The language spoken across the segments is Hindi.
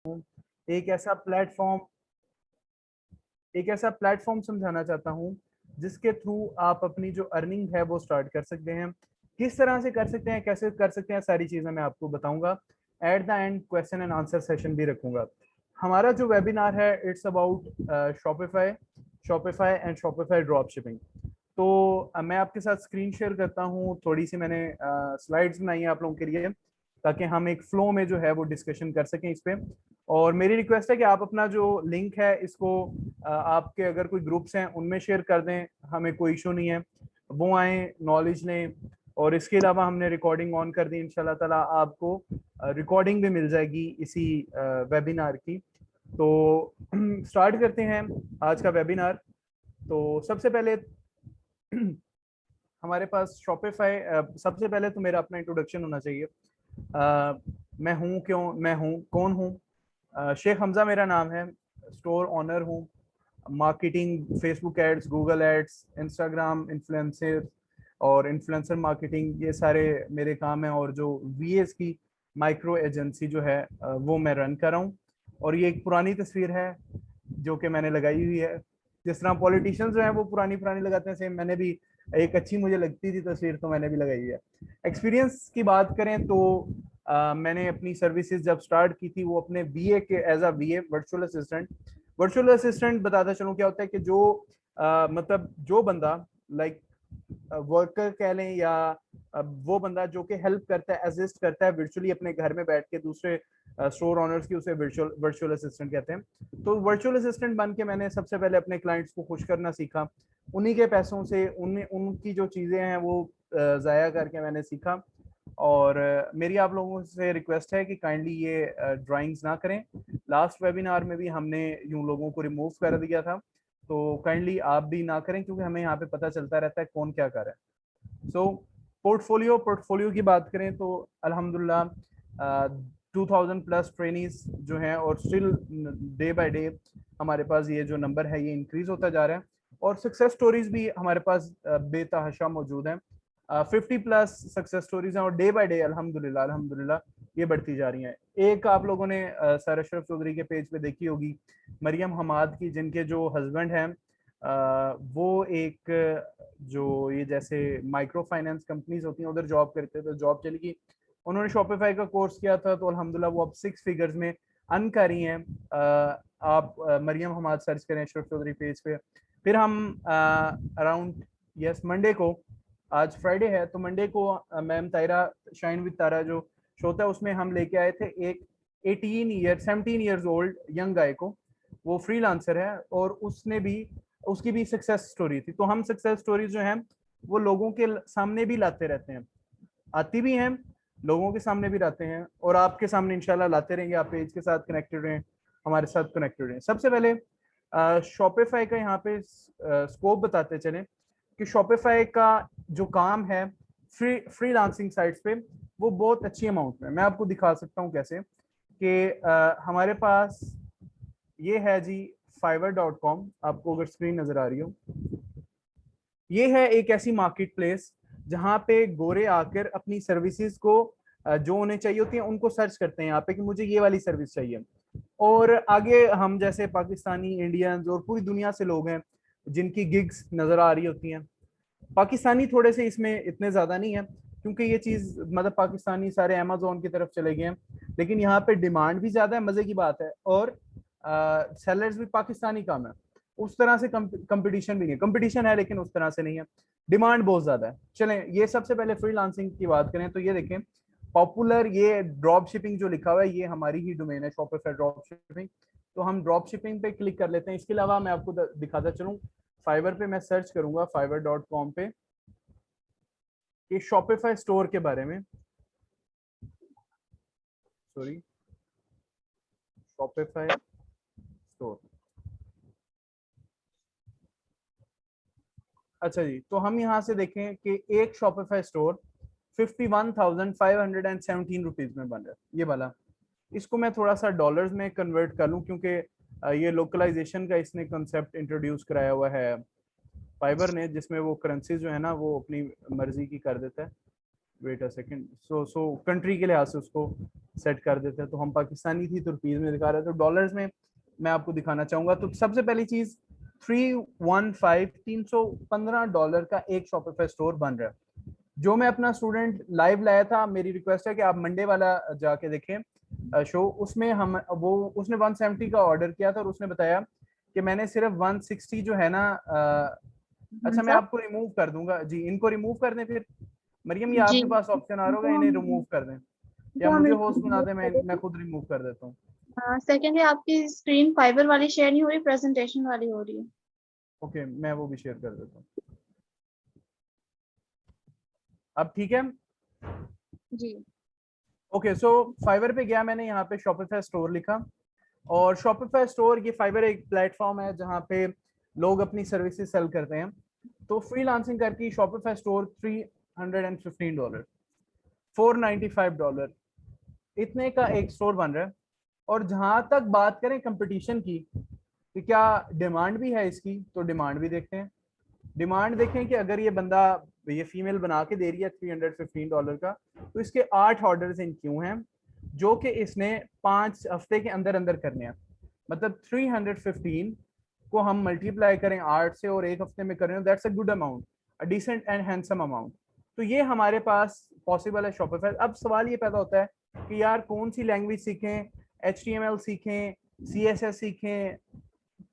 हूँ, एक ऐसा प्लेटफॉर्म एक ऐसा प्लेटफॉर्म समझाना चाहता हूँ जिसके थ्रू आप अपनी जो अर्निंग है वो स्टार्ट कर सकते हैं। किस तरह से कर सकते हैं, कैसे कर सकते हैं, सारी चीजें मैं आपको बताऊंगा। At the end question and answer session भी रखूंगा। हमारा जो वेबिनार है it's about Shopify Shopify and Shopify drop shipping. तो मैं आपके साथ स्क्रीन शेयर करता हूँ, थोड़ी सी मैंने स्लाइड्स बनाई है आप लोगों के लिए ताकि हम एक फ्लो में जो है वो डिस्कशन कर सकें इस पे। और मेरी रिक्वेस्ट है कि आप अपना जो लिंक है इसको आपके अगर कोई ग्रुप्स हैं उनमें शेयर कर दें, हमें कोई इशू नहीं है, वो आए नॉलेज लें। और इसके अलावा हमने रिकॉर्डिंग ऑन कर दी, इंशाल्लाह ताला आपको रिकॉर्डिंग भी मिल जाएगी इसी वेबिनार की। तो स्टार्ट करते हैं आज का वेबिनार। तो सबसे पहले हमारे पास शॉपिफाई, सबसे पहले तो मेरा अपना इंट्रोडक्शन होना चाहिए। मैं हूँ, क्यों मैं हूँ, कौन हूँ। शेख हमजा मेरा नाम है, स्टोर ओनर हूँ। Marketing, Facebook ads, Google ads, Instagram influencer और इन्फ्लुएंसर मार्केटिंग, ये सारे मेरे काम हैं। और जो वीएस की माइक्रो एजेंसी जो है वो मैं रन कर रहा हूँ। और ये एक पुरानी तस्वीर है जो कि मैंने लगाई हुई है। जिस तरह पॉलिटिशियंस जो हैं वो पुरानी पुरानी लगाते हैं, सेम मैंने भी एक अच्छी मुझे लगती थी तस्वीर तो मैंने भी लगाई है। एक्सपीरियंस की बात करें तो मैंने अपनी सर्विसेज जब स्टार्ट की थी वो अपने बीए के as a VA virtual assistant. Virtual assistant बताता चलूं क्या होता है कि जो मतलब जो बंदा लाइक वर्कर कह लें या वो बंदा जो कि हेल्प करता है, असिस्ट करता है वर्चुअली अपने घर में बैठ के दूसरे स्टोर ओनर्स की, उसे वर्चुअल वर्चुअल असिस्टेंट कहते हैं। तो वर्चुअल असिस्टेंट बन के मैंने सबसे पहले अपने क्लाइंट्स को खुश करना सीखा। उन्हीं के पैसों से उनकी जो चीज़ें हैं वो ज़ाया करके मैंने सीखा। और मेरी आप लोगों से रिक्वेस्ट है कि काइंडली ये ड्राइंग्स ना करें। लास्ट वेबिनार में भी हमने यूं लोगों को रिमूव कर दिया था, तो काइंडली आप भी ना करें क्योंकि हमें यहाँ पे पता चलता रहता है कौन क्या कर रहा है। सो पोर्टफोलियो की बात करें तो अल्हम्दुलिल्लाह 2000 प्लस ट्रेनीज जो हैं, और स्टिल डे बाय डे हमारे पास ये जो नंबर है ये इंक्रीज होता जा रहा है। और सक्सेस स्टोरीज भी हमारे पास बेतहाशा मौजूद हैं। 50 प्लस सक्सेस स्टोरीज हैं और डे बाय डे अल्हम्दुलिल्लाह अल्हम्दुलिल्लाह ये बढ़ती जा रही हैं। एक आप लोगों ने सर अशरफ चौधरी के पेज पे देखी होगी मरियम हमाद की, जिनके जो हस्बैंड हैं वो एक जो ये जैसे माइक्रो फाइनेंस कंपनीज होती हैं उधर जॉब करते थे, तो जॉब चली गई। उन्होंने शॉपिफाई का कोर्स किया था तो अल्हम्दुलिल्लाह वो अब 6 फिगर्स में अर्न कर रही हैं। आप मरियम हमाद सर्च करें अशरफ चौधरी पेज पे। फिर हम अराउंड यस मंडे को, आज फ्राइडे है तो मंडे को मैम तायरा शाइन विद तारा जो शो था उसमें हम लेके आए थे एक 17 ईयर्स ओल्ड यंग गाय को। वो फ्रीलांसर है और उसकी भी सक्सेस स्टोरी थी। तो हम सक्सेस स्टोरी जो है वो लोगों के सामने भी लाते रहते हैं, आती भी हैं, लोगों के सामने भी लाते हैं और आपके सामने इंशाल्लाह लाते रहेंगे। आप पेज के साथ कनेक्टेड रहें, हमारे साथ कनेक्टेड रहें। सबसे पहले शॉपिफाई का यहाँ पे स्कोप बताते चलें कि शॉपिफाई का जो काम है फ्रीलांसिंग साइट्स पे वो बहुत अच्छी अमाउंट में। मैं आपको दिखा सकता हूँ कैसे कि हमारे पास ये है जी fiverr.com, आपको अगर स्क्रीन नजर आ रही हो, ये है एक ऐसी मार्केट प्लेस जहाँ पे गोरे आकर अपनी सर्विसेज को जो उन्हें चाहिए होती है उनको सर्च करते हैं यहाँ पे कि मुझे ये वाली सर्विस चाहिए। और आगे हम जैसे पाकिस्तानी, इंडियंस और पूरी दुनिया से लोग हैं जिनकी गिग्स नजर आ रही होती हैं। पाकिस्तानी थोड़े से इसमें इतने ज्यादा नहीं है क्योंकि ये चीज मतलब पाकिस्तानी सारे अमेजोन की तरफ चले गए हैं, लेकिन यहाँ पे डिमांड भी ज्यादा है, मजे की बात है। और सेलर्स भी पाकिस्तानी कम है, उस तरह से कंपटीशन भी नहीं है, कंपटीशन है लेकिन उस तरह से नहीं है, डिमांड बहुत ज्यादा है। चलें ये सबसे पहले फ्रीलांसिंग की बात करें तो ये देखें पॉपुलर, ये ड्रॉप शिपिंग जो लिखा हुआ है ये हमारी ही डोमेन है, शॉपिफाई ड्रॉप शिपिंग। तो हम ड्रॉप शिपिंग पे क्लिक कर लेते हैं। इसके अलावा मैं आपको दिखाता चलूँ, फाइवर पे मैं सर्च करूंगा fiverr.com पे ये शॉपिफाई स्टोर के बारे में, सॉरी शॉपिफाई स्टोर। अच्छा जी, तो हम यहाँ से देखें कि एक शॉपिफाई स्टोर 51,517 रुपीज में बन रहा है, ये वाला। इसको मैं थोड़ा सा डॉलर्स में कन्वर्ट कर लूँ क्योंकि ये लोकलाइजेशन का इसने कंसेप्ट इंट्रोड्यूस कराया हुआ है फाइबर ने, जिसमें वो करेंसी जो है ना वो अपनी मर्जी की कर देता है। Wait a second, so country के लिहाज से उसको सेट कर देते हैं। तो हम पाकिस्तानी थी तो रुपीज में दिखा रहे थे, तो डॉलर्स में मैं आपको दिखाना चाहूंगा। तो सबसे पहली चीज 315 का एक शॉपिफाई स्टोर बन रहा है, जो मैं अपना स्टूडेंट लाइव लाया था। मेरी रिक्वेस्ट है कि आप मंडे वाला जाके देखें शो, उसमें हम वो उसने 170 का ऑर्डर किया था और उसने बताया कि मैंने सिर्फ 160 जो है ना अच्छा मैं सर आपको रिमूव कर दूंगा जी, इनको रिमूव कर दें फिर। मरियम, ये जी, आपके पास ऑप्शन आ रहा होगा, तो इन्हें हम रिमूव कर दें या तो हम मुझे इनको होस्ट बना remove दें, कर मैं देंगे। खुद रिमूव कर देता हूँ। सेकंड है, आपकी स्क्रीन फाइबर वाली शेयर नहीं हो रही, प्रेजेंटेशन वाली हो रही है। ओके, मैं वो भी शेयर कर देता हूँ। अब ठीक है। जी ओके, सो फाइवर पे गया मैंने, यहाँ पे शॉपिफाई स्टोर लिखा, और शॉपिफाई स्टोर, ये फाइवर एक प्लेटफॉर्म है जहाँ पे लोग अपनी सर्विसेज सेल करते हैं। तो फ्रीलांसिंग करके शॉपिफाई स्टोर $315, $495 इतने का एक स्टोर बन रहा है। और जहां तक बात करें कंपटीशन की कि क्या डिमांड भी है इसकी, तो डिमांड भी देखते हैं। डिमांड देखें कि अगर ये बंदा, ये फीमेल बना के दे रही है $315 का, तो इसके 8 ऑर्डर इन क्यों हैं, जो कि इसने 5 हफ्ते के अंदर अंदर करने हैं। मतलब 315 को हम मल्टीप्लाई करें 8 से और एक हफ्ते में कर रहे हो, that's a good amount, a decent and handsome amount. तो ये हमारे पास पॉसिबल है शॉपिफाई। अब सवाल ये पैदा होता है कि यार कौन सी लैंग्वेज सीखें, HTML सीखें, CSS सीखें।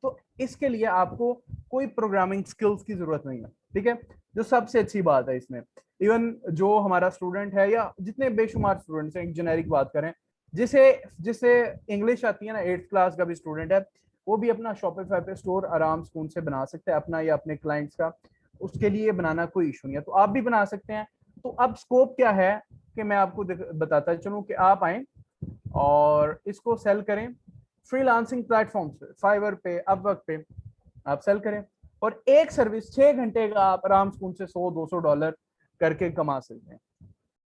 तो इसके लिए आपको कोई प्रोग्रामिंग स्किल्स की जरूरत नहीं है, ठीक है, जो सबसे अच्छी बात है इसमें। इवन जो हमारा स्टूडेंट है या जितने बेशुमार स्टूडेंट्स हैं, एक जेनेरिक बात करें, जिसे जिसे इंग्लिश आती है ना, 8th क्लास का भी स्टूडेंट है, वो भी अपना शॉपिफाई पे स्टोर आराम सुकून से बना सकते हैं, अपना या अपने क्लाइंट्स का। उसके लिए बनाना कोई इशू नहीं है, तो आप भी बना सकते हैं। तो अब स्कोप क्या है कि मैं आपको बताता चलूं कि आप आए और इसको सेल करें फ्रीलांसिंग प्लेटफॉर्म पे, फाइवर पे, अपवर्क पे आप सेल करें, और एक सर्विस 6 घंटे का आप आराम से 100-200 डॉलर करके कमा सकते हैं।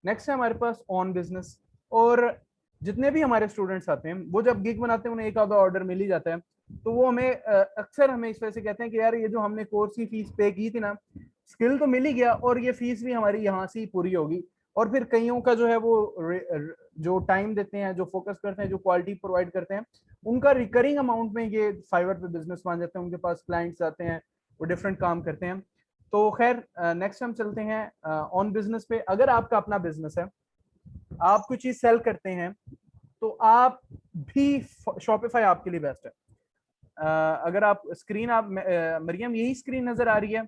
नेक्स्ट है हमारे पास ऑन बिजनेस। और जितने भी हमारे स्टूडेंट्स आते हैं, वो जब गिग बनाते हैं उन्हें एक आधा ऑर्डर मिल ही जाता है, तो वो हमें अक्सर हमें इस वजह से कहते हैं कि यार ये जो हमने कोर्स की फीस पे की थी ना, स्किल तो मिल ही गया और ये फीस भी हमारी यहाँ से ही पूरी होगी। और फिर कईयों का जो है वो जो टाइम देते हैं, जो फोकस करते हैं, जो क्वालिटी प्रोवाइड करते हैं, उनका रिकरिंग अमाउंट में ये फाइवर पे बिजनेस बन जाते हैं, उनके पास क्लाइंट्स आते हैं, वो डिफरेंट काम करते हैं। तो खैर नेक्स्ट हम चलते हैं ऑन बिजनेस पे। अगर आपका अपना बिजनेस है, आप कुछ चीज सेल करते हैं, तो आप भी शॉपिफाई आपके लिए बेस्ट है। अगर आप स्क्रीन, आप मरियम यही स्क्रीन नजर आ रही है,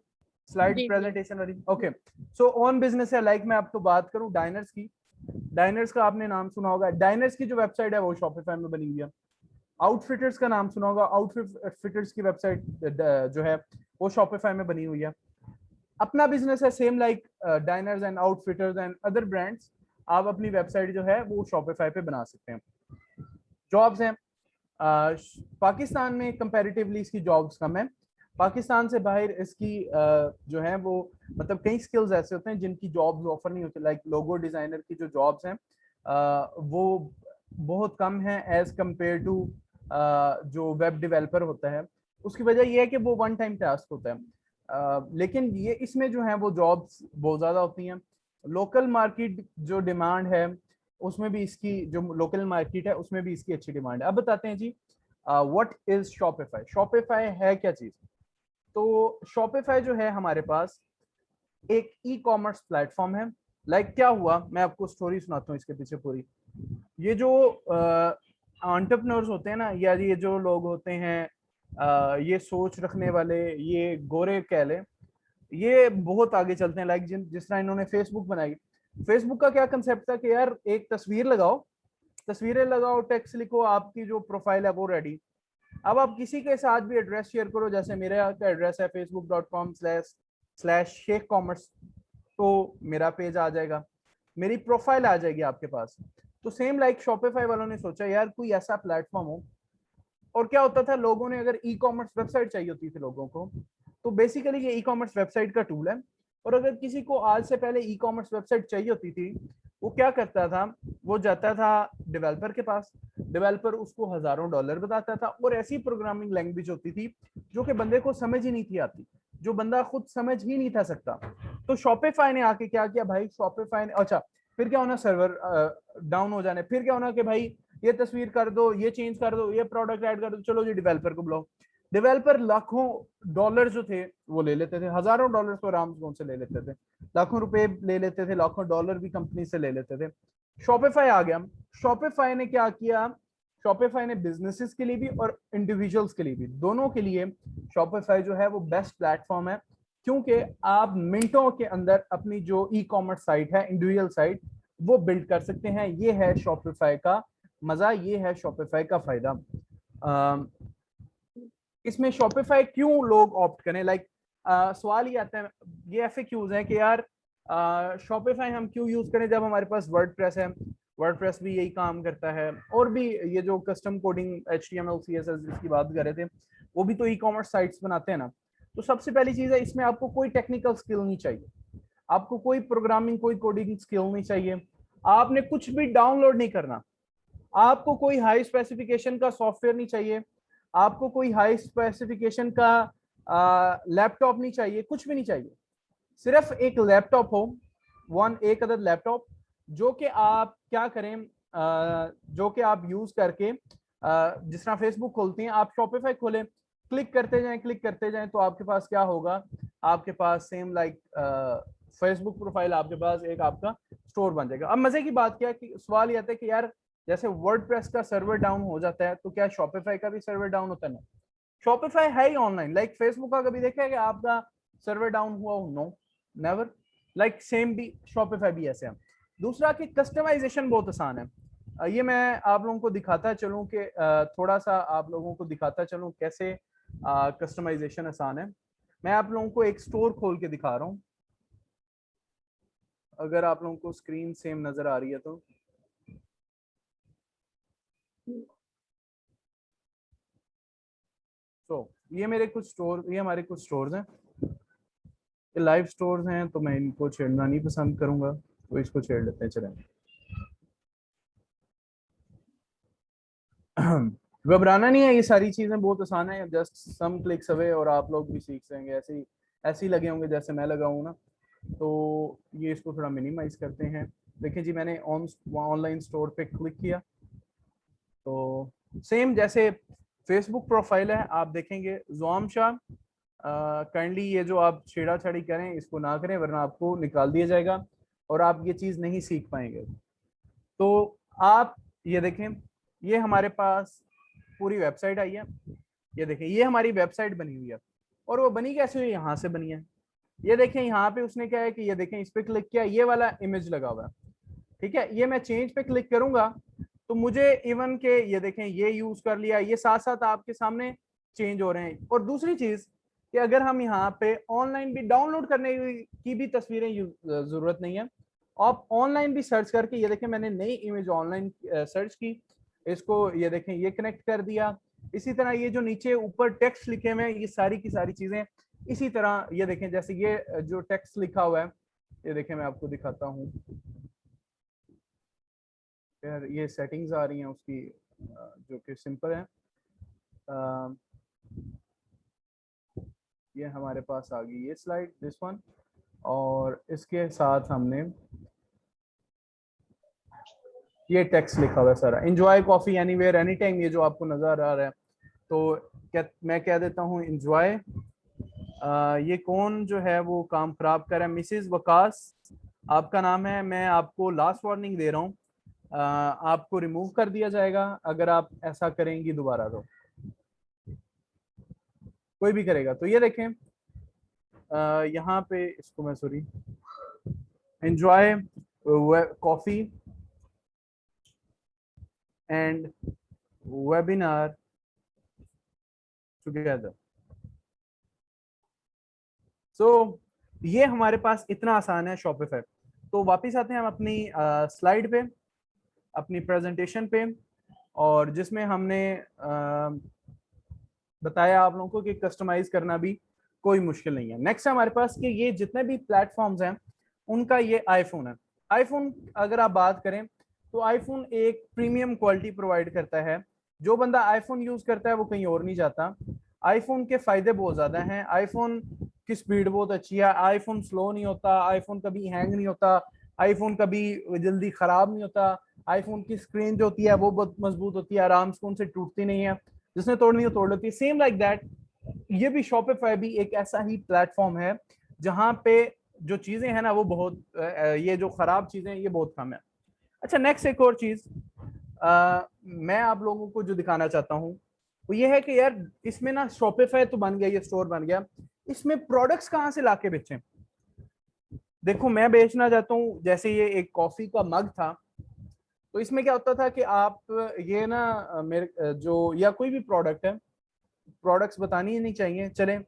स्लाइड जी जी प्रेजेंटेशन वाली? ओके, सो ऑन बिजनेस है, लाइक मैं आपको बात करूं डाइनर्स की। डाइनर्स का आपने नाम सुना होगा, डाइनर्स की जो वेबसाइट है वो शॉपिफाई में बनी हुई है। आउटफिटर्स का नाम सुना होगा, आउटफिटर्स की वेबसाइट जो है वो शॉपिफाई में बनी हुई है। अपना बिजनेस है same like diners and outfitters and other brands, आप अपनी वेबसाइट जो है वो शॉपिफाई पे बना सकते हैं। जॉब्स हैं, पाकिस्तान में कंपैरेटिवली इसकी जॉब्स कम है। पाकिस्तान से बाहर इसकी जो है वो, मतलब कई स्किल्स ऐसे होते हैं जिनकी जॉब्स ऑफर नहीं होती, लाइक लोगो डिजाइनर की जो जॉब्स हैं वो बहुत कम है एज कंपेयर टू जो वेब डेवलपर होता है। उसकी वजह यह है कि वो वन टाइम टास्क होता है। लेकिन ये इसमें जो है वो जॉब्स बहुत ज़्यादा होती हैं। लोकल मार्केट जो डिमांड है उसमें भी इसकी, जो लोकल मार्केट है उसमें भी इसकी अच्छी डिमांड है। अब बताते हैं जी व्हाट इज शॉपिफाई। शॉपिफाई है क्या चीज़? तो शॉपिफाई जो है हमारे पास एक ई कॉमर्स प्लेटफॉर्म है। लाइक क्या हुआ, मैं आपको स्टोरी सुनाता हूँ इसके पीछे पूरी। ये जो एंटरप्रेन्योर्स होते हैं ना, या ये जो लोग होते हैं ये सोच रखने वाले, ये गोरे कह ले, ये बहुत आगे चलते हैं। लाइक जिस तरह इन्होंने फेसबुक बनाई, फेसबुक का क्या कंसेप्ट था कि यार एक तस्वीर लगाओ, तस्वीरें लगाओ, टेक्स्ट लिखो, आपकी जो प्रोफाइल है वो रेडी। अब आप किसी के साथ भी एड्रेस शेयर करो, जैसे मेरे यहाँ का एड्रेस है facebook.com/शेख कॉमर्स, तो मेरा पेज आ जाएगा, मेरी प्रोफाइल आ जाएगी आपके पास। तो सेम लाइक शॉपिफाई वालों ने सोचा यार कोई ऐसा प्लेटफॉर्म हो। और क्या होता था, लोगों ने अगर ई कॉमर्स वेबसाइट चाहिए होती थी लोगों को, तो बेसिकली ये ई कॉमर्स वेबसाइट का टूल है। और अगर किसी को आज से पहले ई कॉमर्स वेबसाइट चाहिए होती थी, वो क्या करता था, वो जाता था डेवलपर के पास, डेवलपर उसको हजारों डॉलर बताता था, और ऐसी प्रोग्रामिंग लैंग्वेज होती थी जो कि बंदे को समझ ही नहीं थी आती। जो बंदा खुद समझ ही नहीं था सकता। तो शॉपिफाई ने आके क्या किया भाई, शॉपिफाई ने, अच्छा फिर क्या होना, सर्वर डाउन हो जाने, फिर क्या होना कि भाई ये तस्वीर कर दो, ये चेंज कर दो, ये प्रोडक्ट ऐड कर दो, चलो जी डेवलपर को बुलाओ। डेवलपर लाखों डॉलर जो थे वो ले लेते थे, हजारों डॉलर तो आराम से ले लेते थे, लाखों रुपए ले लेते थे, लाखों डॉलर भी कंपनी से ले लेते थे। शॉपिफाई आ गया। शॉपिफाई ने क्या किया, शॉपिफाई ने बिजनेसेस के लिए भी और इंडिविजुअल्स के लिए भी, दोनों के लिए शॉपिफाई जो है वो बेस्ट प्लेटफॉर्म है, क्योंकि आप मिनटों के अंदर अपनी जो ई कॉमर्स साइट है, इंडिविजुअल साइट, वो बिल्ड कर सकते हैं। ये है शॉपिफाई का मजा, ये है शॉपिफाई का फायदा। इसमें शॉपिफाई क्यों लोग ऑप्ट करें, लाइक सवाल ये आता है, ये FAQs है कि यार शॉपिफाई हम क्यों यूज करें जब हमारे पास वर्डप्रेस है, वर्डप्रेस भी यही काम करता है, और भी ये जो कस्टम कोडिंग HTML CSS जिसकी बात कर रहे थे, वो भी तो ई कॉमर्स साइट्स बनाते हैं ना। तो सबसे पहली चीज है, इसमें आपको कोई टेक्निकल स्किल नहीं चाहिए, आपको कोई प्रोग्रामिंग, कोई कोडिंग स्किल नहीं चाहिए, आपने कुछ भी डाउनलोड नहीं करना, आपको कोई हाई स्पेसिफिकेशन का सॉफ्टवेयर नहीं चाहिए, आपको कोई हाई स्पेसिफिकेशन का लैपटॉप नहीं चाहिए, कुछ भी नहीं चाहिए। सिर्फ एक लैपटॉप हो, एक अदद लैपटॉप, जो कि आप क्या करें, जो कि आप यूज करके जिस तरह फेसबुक खोलते हैं, आप शॉपिफाई खोलें, क्लिक करते जाएं, तो आपके पास क्या होगा, आपके पास सेम लाइक फेसबुक प्रोफाइल, आपके पास एक आपका स्टोर बन जाएगा। अब मजे की बात क्या है कि सवाल ये आता है कि यार जैसे वर्डप्रेस का सर्वर डाउन हो जाता है, तो क्या शॉपिफाई का भी सर्वर डाउन होता है? ना, शॉपिफाई है ही ऑनलाइन। लाइक फेसबुक का कभी देखा है कि आपका सर्वर डाउन हुआ हो? No, never. लाइक सेम भी शॉपिफाई भी ऐसे है। दूसरा कि कस्टमाइजेशन बहुत आसान है। ये मैं आप लोगों को दिखाता चलूं कि थोड़ा सा आप लोगों को दिखाता चलूं कैसे कस्टमाइजेशन आसान है। मैं आप लोगों को एक स्टोर खोल के दिखा रहा हूं, अगर आप लोगों को स्क्रीन सेम नजर आ रही है तो। ये मेरे कुछ स्टोर, ये हमारे कुछ स्टोर्स हैं, ये लाइव स्टोर्स हैं, तो मैं इनको छेड़ना नहीं पसंद करूंगा, तो इसको छेड़ लेते हैं, चलें। घबराना नहीं है, ये सारी चीजें बहुत आसान है, जस्ट सम क्लिक्स अवे, और आप लोग भी सीख सकेंगे। ऐसे ही लगे होंगे जैसे मैं लगा हूँ ना। तो ये इसको थोड़ा मिनिमाइज करते हैं। देखिए जी, मैंने ऑनलाइन स्टोर पे क्लिक किया, तो सेम जैसे फेसबुक प्रोफाइल है, आप देखेंगे ज़ुआम शाह, काइंडली ये जो आप छेड़ा-छाड़ी करें इसको ना करें, वरना आपको निकाल दिया जाएगा और आप ये चीज़ नहीं सीख पाएंगे। तो आप ये देखें, ये हमारे पास पूरी वेबसाइट आई है, ये देखें ये हमारी वेबसाइट बनी हुई है, और वो बनी कैसे हुई, यहाँ से बनी है। ये देखें यहाँ पे उसने क्या है कि ये देखें, इस पे क्लिक किया, ये वाला इमेज लगा हुआ है, ठीक है। ये मैं चेंज पे क्लिक करूंगा तो मुझे इवन के ये देखें ये यूज कर लिया, ये साथ साथ आपके सामने चेंज हो रहे हैं। और दूसरी चीज कि अगर हम यहाँ पे ऑनलाइन भी डाउनलोड करने की भी तस्वीरें जरूरत नहीं है, आप ऑनलाइन भी सर्च करके, ये देखें मैंने नई इमेज ऑनलाइन सर्च की, इसको ये देखें ये कनेक्ट कर दिया। इसी तरह ये जो नीचे ऊपर टेक्स्ट लिखे हुए हैं, ये सारी की सारी चीजें इसी तरह, ये देखें जैसे ये जो टेक्स्ट लिखा हुआ है, ये देखें मैं आपको दिखाता हूँ, यार ये सेटिंग्स आ रही हैं उसकी जो कि सिंपल है। ये हमारे पास आ गई ये स्लाइड, दिस वन, और इसके साथ हमने ये टेक्स्ट लिखा हुआ है सारा, enjoy coffee anywhere any time, ये जो आपको नजर आ रहा है। तो क्या मैं कह देता हूँ एंजॉय, ये कौन जो है वो काम खराब कर रहा है, मिसेस वकास आपका नाम है, मैं आपको लास्ट वार्निंग दे रहा हूँ, आपको रिमूव कर दिया जाएगा अगर आप ऐसा करेंगी दोबारा, तो कोई भी करेगा। तो ये देखें यहाँ पे इसको मैं sorry, enjoy coffee and webinar together. So ये हमारे पास इतना आसान है शॉपिफाई। तो वापस आते हैं हम अपनी स्लाइड पे, अपनी प्रेजेंटेशन पे, और जिसमें हमने बताया आप लोगों को कि कस्टमाइज करना भी कोई मुश्किल नहीं है। नेक्स्ट है हमारे पास कि ये जितने भी प्लेटफॉर्म्स हैं उनका ये आईफोन है। आईफोन अगर आप बात करें तो आईफोन एक प्रीमियम क्वालिटी प्रोवाइड करता है। जो बंदा आईफोन यूज करता है वो कहीं और नहीं जाता। आईफोन के फायदे बहुत ज्यादा हैं। आईफोन की स्पीड बहुत अच्छी है, आईफोन स्लो नहीं होता, आईफोन कभी हैंग नहीं होता, आईफोन कभी जल्दी खराब नहीं होता, आईफोन की स्क्रीन जो होती है वो बहुत मजबूत होती है, आराम से उनसे टूटती नहीं है, जिसने तोड़नी हो तोड़ लेती है। सेम लाइक दैट ये भी शॉपिफाई भी एक ऐसा ही प्लेटफॉर्म है जहां पे जो चीजें हैं ना वो बहुत ये जो खराब चीजें हैं ये बहुत कम है। अच्छा, नेक्स्ट एक और चीज मैं आप लोगों को जो दिखाना चाहता हूँ वो ये है कि यार इसमें ना शॉपिफाई तो बन गया, ये स्टोर बन गया, इसमें प्रोडक्ट्स कहाँ से लाके बेचें। देखो मैं बेचना चाहता हूँ, जैसे ये एक कॉफी का मग था, तो इसमें क्या होता था कि आप ये ना मेरे जो या कोई भी प्रोडक्ट है, प्रोडक्ट्स बतानी ही नहीं चाहिए, चले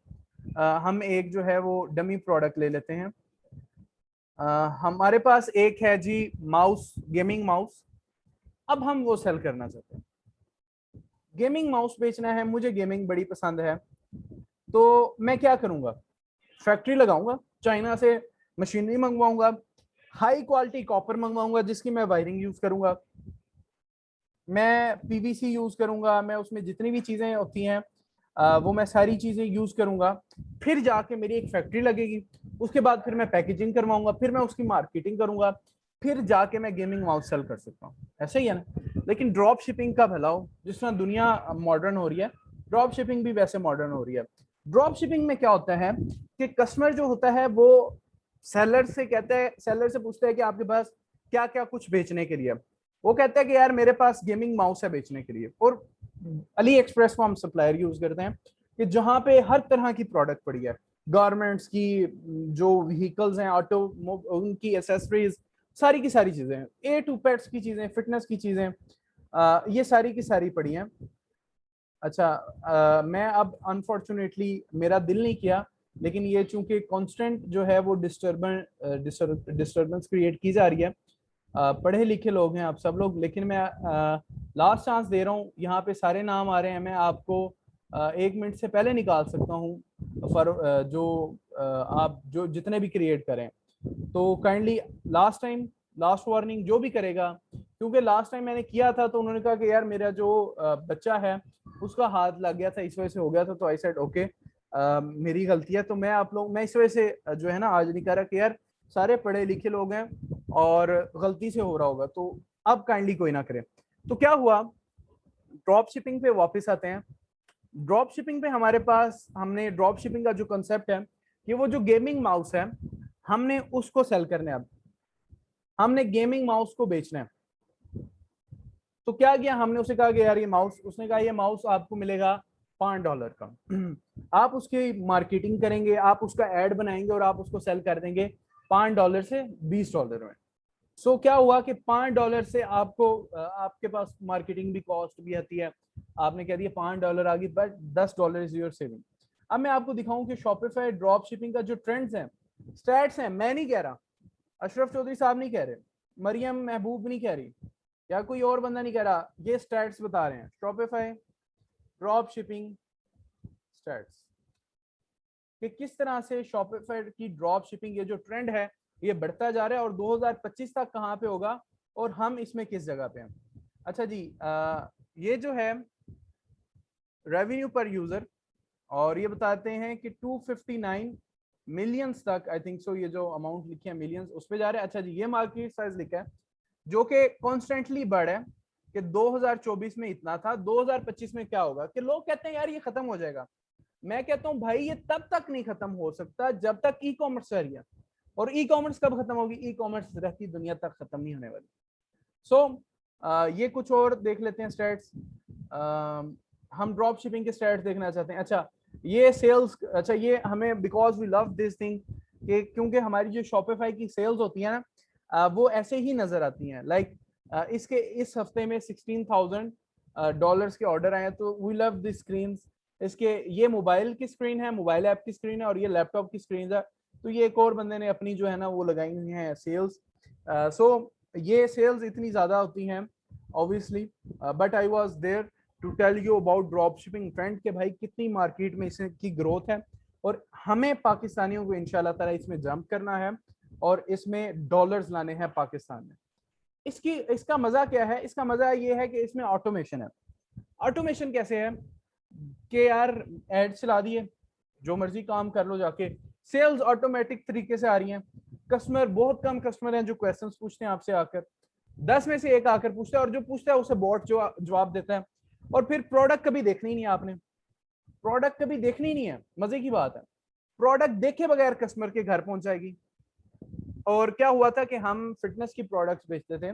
हम एक जो है वो डमी प्रोडक्ट ले लेते हैं। हमारे पास एक है जी माउस, गेमिंग माउस। अब हम वो सेल करना चाहते हैं, गेमिंग माउस बेचना है, मुझे गेमिंग बड़ी पसंद है, तो मैं क्या करूंगा, फैक्ट्री लगाऊंगा, चाइना से मशीनरी मंगवाऊंगा, हाई क्वालिटी कॉपर मंगवाऊंगा जिसकी मैं वायरिंग यूज करूंगा, मैं पीवीसी यूज करूंगा, मैं उसमें जितनी भी चीजें होती हैं वो मैं सारी चीजें यूज करूंगा, फिर जाके मेरी एक फैक्ट्री लगेगी, उसके बाद फिर मैं पैकेजिंग करवाऊंगा, फिर मैं उसकी मार्केटिंग करूंगा, फिर जाके मैं गेमिंग माउस सेल कर सकता हूँ। ऐसे ही है ना। लेकिन ड्रॉप शिपिंग का भला हो, जिस तरह दुनिया मॉडर्न हो रही है, ड्रॉप शिपिंग भी वैसे मॉडर्न हो रही है। ड्रॉप शिपिंग में क्या होता है कि कस्टमर जो होता है वो सेलर से कहता है, सेलर से पूछता है कि आपके पास क्या क्या कुछ बेचने के लिए, वो कहता है कि यार मेरे पास गेमिंग माउस है बेचने के लिए, और अली एक्सप्रेस को हम सप्लायर यूज करते हैं कि जहां पे हर तरह की प्रोडक्ट पड़ी है, गारमेंट्स की, जो व्हीकल्स हैं, ऑटो उनकी एसेसरीज, सारी की सारी चीजें, ए टू पेट्स की चीजें, फिटनेस की चीजें, ये सारी की सारी पड़ी हैं। अच्छा, मैं अब अनफॉर्चुनेटली मेरा दिल नहीं किया, लेकिन ये चूंकि कांस्टेंट जो है वो डिस्टर्बेंस क्रिएट की जा रही है, पढ़े लिखे लोग हैं आप सब लोग, लेकिन मैं लास्ट चांस दे रहा हूँ, यहाँ पे सारे नाम आ रहे हैं, मैं आपको 1 मिनट से पहले निकाल सकता हूँ फॉर जो आप जो जितने भी क्रिएट करें, तो kindly last time, last warning जो भी करेगा, क्योंकि लास्ट टाइम मैंने किया था तो उन्होंने कहा कि यार मेरा जो बच्चा है उसका हाथ लग गया था, इस वजह से हो गया था, तो आई सेड ओके मेरी गलती है, तो मैं आप लोग, मैं इस वजह से जो है ना आज नहीं कह रहा कि यार सारे पढ़े लिखे लोग हैं और गलती से हो रहा होगा, तो अब काइंडली कोई ना करे। तो क्या हुआ, ड्रॉप शिपिंग पे वापस आते हैं। ड्रॉप शिपिंग पे हमारे पास, हमने ड्रॉप शिपिंग का जो कंसेप्ट है कि वो जो गेमिंग माउस है हमने उसको सेल करना है, अब हमने गेमिंग माउस को बेचना है। तो क्या किया हमने, उसे कहा कि यार ये माउस, उसने कहा ये माउस आपको मिलेगा $5 का। आप उसकी मार्केटिंग करेंगे, आप उसका एड बनाएंगे और आप उसको सेल कर देंगे $5 से $20 में। सो क्या हुआ कि $5 से आपको आपके पास मार्केटिंग भी कॉस्ट भी आती है, आपने कह दिया $5 आ गई, बट $10 इज योर सेविंग। अब मैं आपको दिखाऊं कि शॉपिफाई ड्रॉप शिपिंग का जो ट्रेंड्स हैं, स्टैट्स हैं, मैं नहीं कह रहा, अशरफ चौधरी साहब नहीं कह रहे, मरियम महबूब नहीं कह रही, या कोई और बंदा नहीं कह रहा, ये स्टैट्स बता रहे हैं, शॉपिफाई ड्रॉप शिपिंग स्टैट्स, कि किस तरह से शॉपिफाई की ड्रॉप शिपिंग ये जो ट्रेंड है ये बढ़ता जा रहा है, और 2025 तक कहाँ पे होगा और हम इसमें किस जगह पे हैं। अच्छा जी, ये जो है रेवेन्यू पर यूजर, और ये बताते हैं कि 259 मिलियंस तक, आई थिंक सो, ये जो अमाउंट लिखे हैं मिलियंस उस पे जा रहे हैं। अच्छा जी, ये मार्केट साइज लिखा है जो कि कॉन्स्टेंटली बढ़ है, कि 2024 में इतना था, 2025 में क्या होगा, कि लोग कहते हैं यार ये खत्म हो जाएगा, मैं कहता हूँ भाई ये तब तक नहीं खत्म हो सकता जब तक ई कॉमर्स रही है, और ई कॉमर्स कब खत्म होगी, ई कॉमर्स रहती दुनिया तक खत्म नहीं होने वाली। सो ये कुछ और देख लेते हैं स्टैट्स, हम ड्रॉप शिपिंग के स्टैट्स देखना चाहते हैं। अच्छा ये सेल्स, अच्छा ये हमें because we love this thing, कि क्योंकि हमारी जो शॉपिफाई की सेल्स होती है ना वो ऐसे ही नजर आती हैं, लाइक इसके इस हफ्ते में $16,000 के ऑर्डर आए हैं, तो वी लव दिस स्क्रीन, इसके ये मोबाइल की स्क्रीन है, मोबाइल ऐप की स्क्रीन है, और ये लैपटॉप की स्क्रीन है, तो ये एक और बंदे ने अपनी जो है ना वो लगाई हुई है सेल्स। सो ये सेल्स इतनी ज्यादा होती हैं obviously, but I was there to tell you about drop shipping trend, के भाई कितनी मार्केट में इसकी ग्रोथ है, और हमें पाकिस्तानियों को इंशाल्लाह ताला इसमें जंप करना है और इसमें डॉलर्स लाने हैं पाकिस्तान में। इसका मजा क्या है, इसका मजा ये है कि इसमें ऑटोमेशन है। ऑटोमेशन कैसे है कि यार एड चला दिए, जो मर्जी काम कर लो जाके, सेल्स ऑटोमेटिक तरीके से आ रही हैं। कस्टमर, बहुत कम कस्टमर हैं जो क्वेश्चंस पूछते हैं आपसे आकर, 10 में से एक आकर पूछता है, और जो पूछता है उसे बॉट जो जवाब देता है। और फिर प्रोडक्ट कभी देखनी ही नहीं आपने, प्रोडक्ट कभी देखनी ही नहीं है। मजे की बात है, प्रोडक्ट देखे बगैर कस्टमर के घर पहुंच जाएगी। और क्या हुआ था कि हम फिटनेस की प्रोडक्ट्स बेचते थे,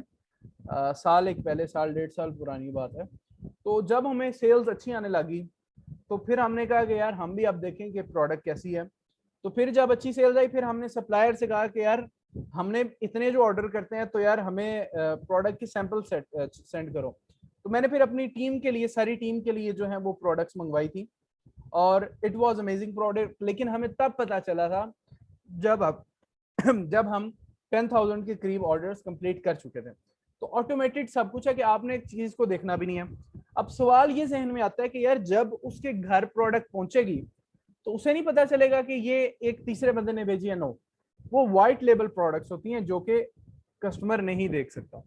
साल एक पहले, साल 1.5 साल पुरानी बात है। तो जब हमें सेल्स अच्छी आने लगी तो फिर हमने कहा कि यार हम भी अब देखें कि प्रोडक्ट कैसी है। तो फिर जब अच्छी सेल्स आई, फिर हमने सप्लायर से कहा कि यार हमने इतने जो ऑर्डर करते हैं तो यार हमें प्रोडक्ट की सैंपल सेंड करो। तो मैंने फिर अपनी टीम के लिए, सारी टीम के लिए जो है वो प्रोडक्ट्स मंगवाई थी, और इट वाज अमेजिंग प्रोडक्ट। लेकिन हमें तब पता चला था जब अब जब हम 10,000 के करीब ऑर्डर्स कंप्लीट कर चुके थे। तो ऑटोमेटेड सब कुछ है कि आपने एक चीज को देखना भी नहीं है। अब सवाल ये जहन में आता है कि यार जब उसके घर प्रोडक्ट पहुंचेगी तो उसे नहीं पता चलेगा कि ये एक तीसरे बंदे ने भेजी है। नो, वो व्हाइट लेबल प्रोडक्ट्स होती हैं जो कि कस्टमर नहीं देख सकता,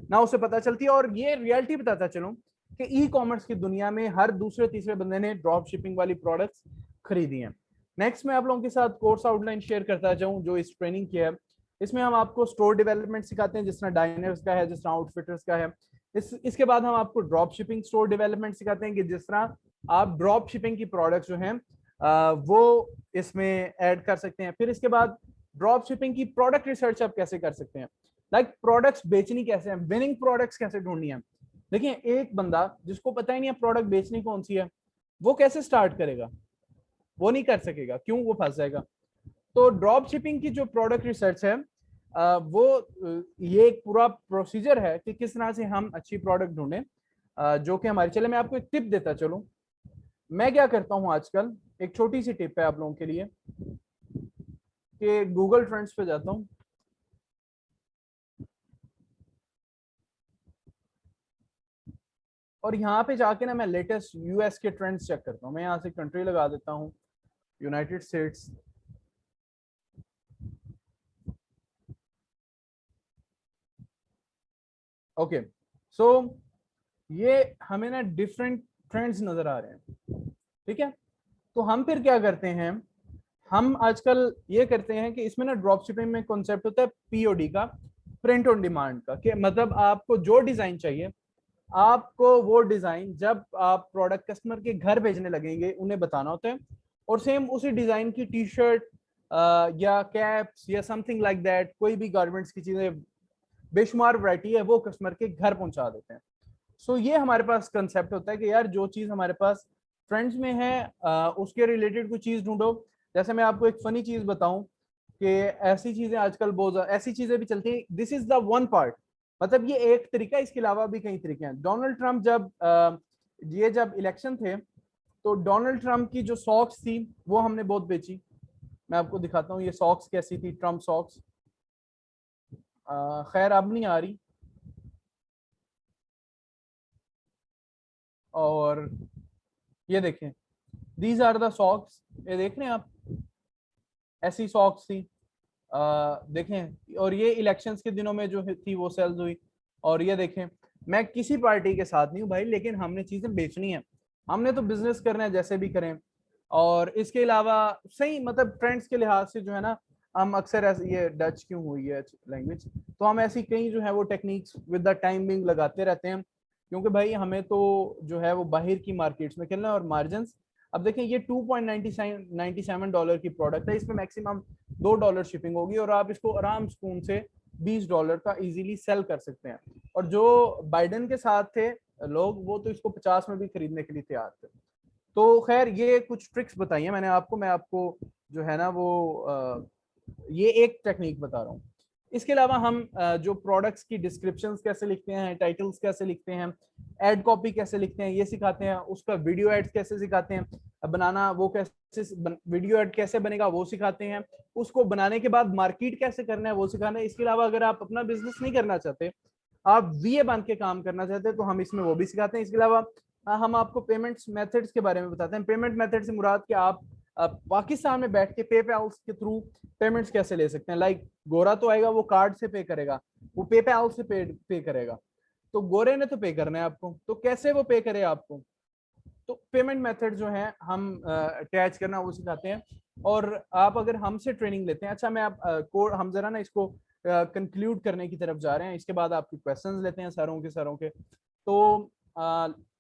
ना उसे पता चलती है। और ये रियलिटी बताता चलूं कि ई कॉमर्स की दुनिया में हर दूसरे तीसरे बंदे ने ड्रॉप शिपिंग वाली प्रोडक्ट्स खरीदी हैं। नेक्स्ट मैं आप लोगों के साथ कोर्स आउटलाइन शेयर करता जाऊं जो इस ट्रेनिंग की है। इसमें हम आपको स्टोर डेवलपमेंट सिखाते हैं, जिस तरह डाइनर्स का है, जिस तरह आउटफिटर्स का है। इसके बाद हम आपको ड्रॉप शिपिंग स्टोर डेवलपमेंट सिखाते हैं कि जिस तरह आप ड्रॉप शिपिंग की प्रोडक्ट्स जो हैं वो इसमें ऐड कर सकते हैं। फिर इसके बाद ड्रॉप शिपिंग की प्रोडक्ट रिसर्च आप कैसे कर सकते हैं, लाइक प्रोडक्ट्स बेचनी कैसे है, विनिंग प्रोडक्ट्स कैसे ढूंढनी है। देखिए, एक बंदा जिसको पता ही नहीं है प्रोडक्ट बेचनी कौन सी है, वो कैसे स्टार्ट करेगा? वो नहीं कर सकेगा। क्यों? वो फंस जाएगा। तो ड्रॉप शिपिंग की जो प्रोडक्ट रिसर्च है ये एक पूरा प्रोसीजर है कि किस तरह से हम अच्छी प्रोडक्ट ढूंढें जो कि हमारी। चले मैं आपको एक टिप देता चलूं। मैं क्या करता हूं आजकल, एक छोटी सी टिप है आप लोगों के लिए, कि गूगल ट्रेंड्स पे जाता हूं, और यहाँ पे जाके ना मैं लेटेस्ट यूएस के ट्रेंड्स चेक करता हूँ। मैं यहाँ से कंट्री लगा देता हूँ, यूनाइटेड स्टेट्स। ओके, सो ये हमें ना डिफरेंट ट्रेंड्स नजर आ रहे हैं, ठीक है। तो हम फिर क्या करते हैं, हम आजकल ये करते हैं कि इसमें ना ड्रॉप शिपिंग में कॉन्सेप्ट होता है पीओडी का, प्रिंट ऑन डिमांड का, कि मतलब आपको जो डिजाइन चाहिए, आपको वो डिजाइन जब आप प्रोडक्ट कस्टमर के घर भेजने लगेंगे उन्हें बताना होता है। और सेम उसी डिजाइन की टी शर्ट या कैप्स या समथिंग लाइक दैट, कोई भी गारमेंट्स की चीजें, बेशुमार वैरायटी है, वो कस्टमर के घर पहुंचा देते हैं। सो ये हमारे पास कंसेप्ट होता है कि यार जो चीज हमारे पास ट्रेंड्स में है उसके रिलेटेड कोई चीज ढूंढो। जैसे मैं आपको एक फनी चीज बताऊं कि ऐसी चीजें आजकल बहुत ऐसी चीजें भी चलती हैं। This is the one part, मतलब ये एक तरीका, इसके अलावा भी कई तरीके हैं। डोनाल्ड ट्रंप जब इलेक्शन थे तो डोनाल्ड ट्रंप की जो सॉक्स थी वो हमने बहुत बेची। मैं आपको दिखाता हूँ ये सॉक्स कैसी थी, ट्रंप सॉक्स। खैर अब नहीं आ रही। और ये देखें, दीज आर द सॉक्स, ये देख रहे हैं आप, ऐसी सॉक्स थी। देखें, और ये इलेक्शंस के दिनों में जो थी वो सेल्स हुई। और ये देखें, मैं किसी पार्टी के साथ नहीं हूँ भाई, लेकिन हमने चीजें बेचनी है, हमने तो बिजनेस करना है जैसे भी करें। और इसके अलावा सही मतलब ट्रेंड्स के लिहाज से जो है ना, हम अक्सर ऐसे, ये डच क्यों हुई है लैंग्वेज, तो हम ऐसी कई जो है वो टेक्निक्स विद द टाइमिंग लगाते रहते हैं, क्योंकि भाई हमें तो जो है वो बाहर की मार्केट्स में खेलना है। और मार्जिन, अब देखें ये $2.97 की प्रोडक्ट है, इसमें मैक्सिमम $2 शिपिंग होगी, और आप इसको आराम सुकून से $20 का इजीली सेल कर सकते हैं। और जो बाइडेन के साथ थे लोग, वो तो इसको 50 में भी खरीदने के लिए तैयार थे। तो खैर ये कुछ ट्रिक्स बताई हैं मैंने आपको, मैं आपको जो है ना वो ये एक टेक्निक बता रहा हूँ। इसके अलावा हम जो प्रोडक्ट्स की डिस्क्रिप्शंस कैसे लिखते हैं, टाइटल्स कैसे लिखते हैं, एड कॉपी कैसे लिखते हैं, ये सिखाते हैं। उसका वीडियो एड्स कैसे सिखाते हैं बनाना, वो कैसे वीडियो एड कैसे बनेगा वो सिखाते हैं। उसको बनाने के बाद मार्केट कैसे करना है वो सिखाना है। इसके अलावा अगर आप अपना बिजनेस नहीं करना चाहते, आप वीए बन के काम करना चाहते हैं, तो हम इसमें वो भी सिखाते हैं। इसके अलावा हम आपको पेमेंट्स मेथड्स के बारे में बताते हैं। पेमेंट मेथड से मुराद कि आप पाकिस्तान में बैठ के पेपैल्स के थ्रू पेमेंट्स कैसे ले सकते हैं। लाइक गोरा तो आएगा, वो कार्ड से पे करेगा, वो पेपैल से पे करेगा, तो गोरे ने तो पे करना है आपको, तो कैसे वो पे करे आपको। तो पेमेंट मेथड जो है हम अटैच करना वो सिखाते हैं। और आप अगर हमसे ट्रेनिंग लेते हैं, अच्छा मैं आप कोड हम जरा ना इसको कंक्लूड करने की तरफ जा रहे हैं, इसके बाद आपकी क्वेश्चंस लेते हैं सरों के। तो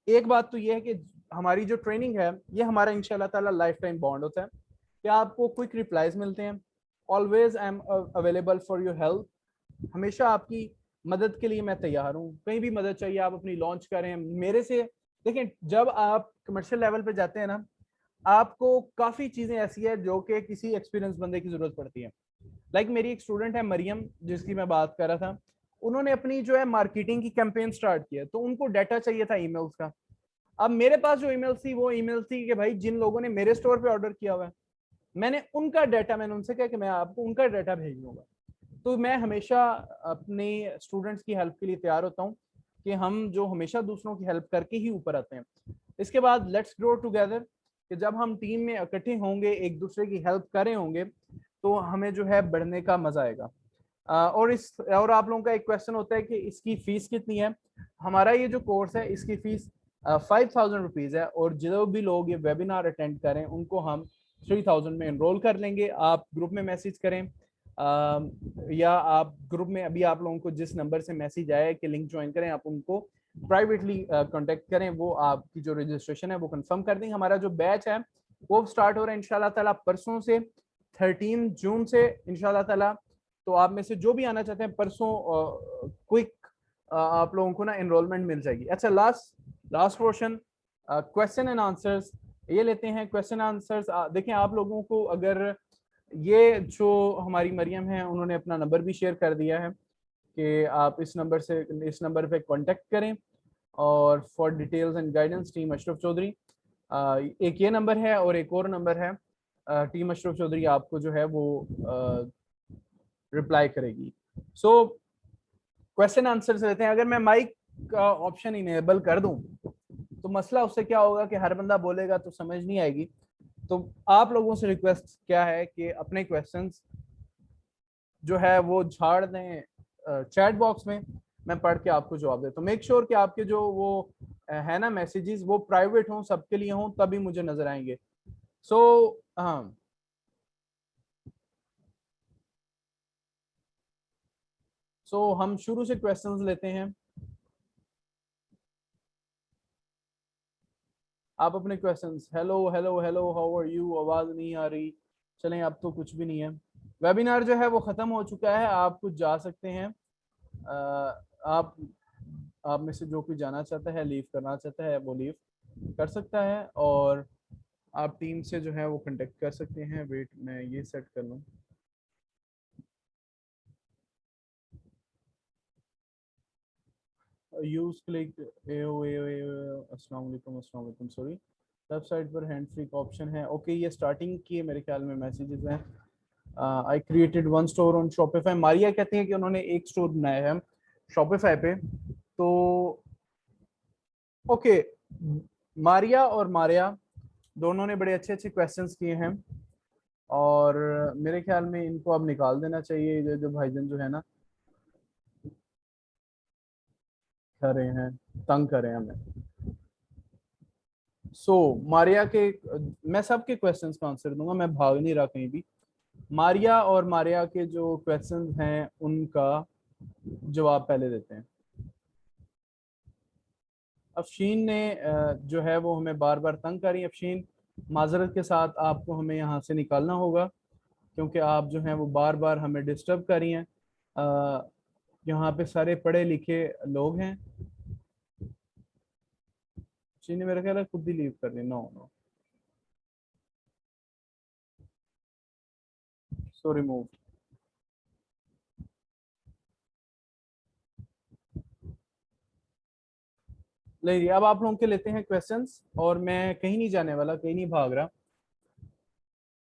एक बात तो ये है कि हमारी जो ट्रेनिंग है ये हमारा इंशाल्लाह ताला लाइफ टाइम बॉन्ड होता है कि आपको क्विक रिप्लाईज मिलते हैं। Always I am available for your help, हमेशा आपकी मदद के लिए मैं तैयार हूँ। कहीं भी मदद चाहिए आप अपनी लॉन्च करें मेरे से। देखें, जब आप कमर्शियल लेवल पे जाते हैं ना, आपको काफ़ी चीज़ें ऐसी है जो कि किसी एक्सपीरियंस बंदे की ज़रूरत पड़ती है। लाइक मेरी एक स्टूडेंट है मरियम, जिसकी मैं बात कर रहा था, उन्होंने अपनी जो है मार्केटिंग की कैंपेन स्टार्ट की है, तो उनको डाटा चाहिए था ईमेल्स का। अब मेरे पास जो ईमेल्स थी वो ईमेल्स थी कि भाई जिन लोगों ने मेरे स्टोर पे ऑर्डर किया हुआ है, मैंने उनका डाटा, मैंने उनसे कहा कि मैं आपको उनका डाटा भेज दूंगा। तो मैं हमेशा अपने स्टूडेंट्स की हेल्प के लिए तैयार होता हूँ कि हम जो हमेशा दूसरों की हेल्प करके ही ऊपर आते हैं। इसके बाद लेट्स ग्रो टुगेदर, कि जब हम टीम में इकट्ठे होंगे, एक दूसरे की हेल्प कर रहे होंगे, तो हमें जो है बढ़ने का मजा आएगा। और आप लोगों का एक क्वेश्चन होता है कि इसकी फीस कितनी है। हमारा ये जो कोर्स है इसकी फीस 5,000 रुपीज़ है, और जो भी लोग ये वेबिनार अटेंड करें उनको हम 3,000 में एनरोल कर लेंगे। आप ग्रुप में मैसेज करें, या आप ग्रुप में अभी आप लोगों को जिस नंबर से मैसेज आया है कि लिंक ज्वाइन करें, आप उनको प्राइवेटली कांटेक्ट करें, वो आपकी जो रजिस्ट्रेशन है वो कंफर्म कर देंगे। हमारा जो बैच है वो स्टार्ट हो रहा है इंशाल्लाह ताला परसों से, 13 जून से इंशाल्लाह ताला। तो आप में से जो भी आना चाहते हैं परसों क्विक आप लोगों को ना एनरोलमेंट मिल जाएगी। अच्छा, last portion question and answers, ये लेते हैं क्वेश्चन आंसर्स। देखें, आप लोगों को अगर ये जो हमारी मरियम है उन्होंने अपना नंबर भी शेयर कर दिया है कि आप इस नंबर पे कांटेक्ट करें, और for details and guidance team Ashraf Chaudhary. एक ये नंबर है और एक और नंबर है, टीम अशरफ चौधरी आपको जो है वो रिप्लाई करेगी। सो क्वेश्चन आंसर से लेते हैं। अगर मैं माइक का ऑप्शन इनेबल कर दूं तो मसला उससे क्या होगा कि हर बंदा बोलेगा तो समझ नहीं आएगी। तो आप लोगों से रिक्वेस्ट क्या है कि अपने क्वेश्चंस जो है वो झाड़ दें चैट बॉक्स में, मैं पढ़ के आपको जवाब दे। तो मेक श्योर कि आपके जो वो है ना मैसेजेस वो प्राइवेट हों, सबके लिए हों, तभी मुझे नजर आएंगे। सो हाँ, हम शुरू से क्वेश्चंस लेते हैं। आप अपने questions, hello hello hello how are you, आवाज नहीं आ रही। चलें, अब तो कुछ भी नहीं है, वेबिनार जो है वो खत्म हो चुका है, आप कुछ जा सकते हैं। आप में से जो कोई जाना चाहता है, लीव करना चाहता है, वो लीव कर सकता है, और आप टीम से जो है वो कांटेक्ट कर सकते हैं। वेट, मैं ये सेट कर लूँ। यूज क्लिक अस्सलाम वालेकुम, सॉरी, लेफ्ट साइड पर हैंड फ्री का ऑप्शन है। ओके, ये स्टार्टिंग की मेरे ख्याल में मैसेजेस हैं। I created one store on Shopify. Maria कहती है कि उन्होंने एक स्टोर बनाया है शॉपिफाई पे। तो ओके, मारिया और मारिया दोनों ने बड़े अच्छे अच्छे क्वेश्चंस किए हैं, और मेरे ख्याल में इनको अब निकाल देना चाहिए। जो भाईजान जो है ना कर रहे हैं, तंग कर रहे हैं हमें। मारिया के, मैं सबके क्वेश्चंस का आंसर दूंगा, मैं भाग नहीं रहा कहीं भी। मारिया और मारिया के जो क्वेश्चंस हैं उनका जवाब पहले देते हैं। अफशीन ने जो है वो हमें बार बार तंग करी। अफशीन, माजरत के साथ आपको हमें यहाँ से निकालना होगा, क्योंकि आप जो हैं वो बार बार हमें डिस्टर्ब कर रही हैं। यहाँ पे सारे पढ़े लिखे लोग हैं। अफशीन ने मेरा ख्याल है खुद ही लीव कर दी। No no, so remove. नहीं, अब आप लोगों के लेते हैं क्वेश्चंस, और मैं कहीं नहीं जाने वाला, कहीं नहीं भाग रहा,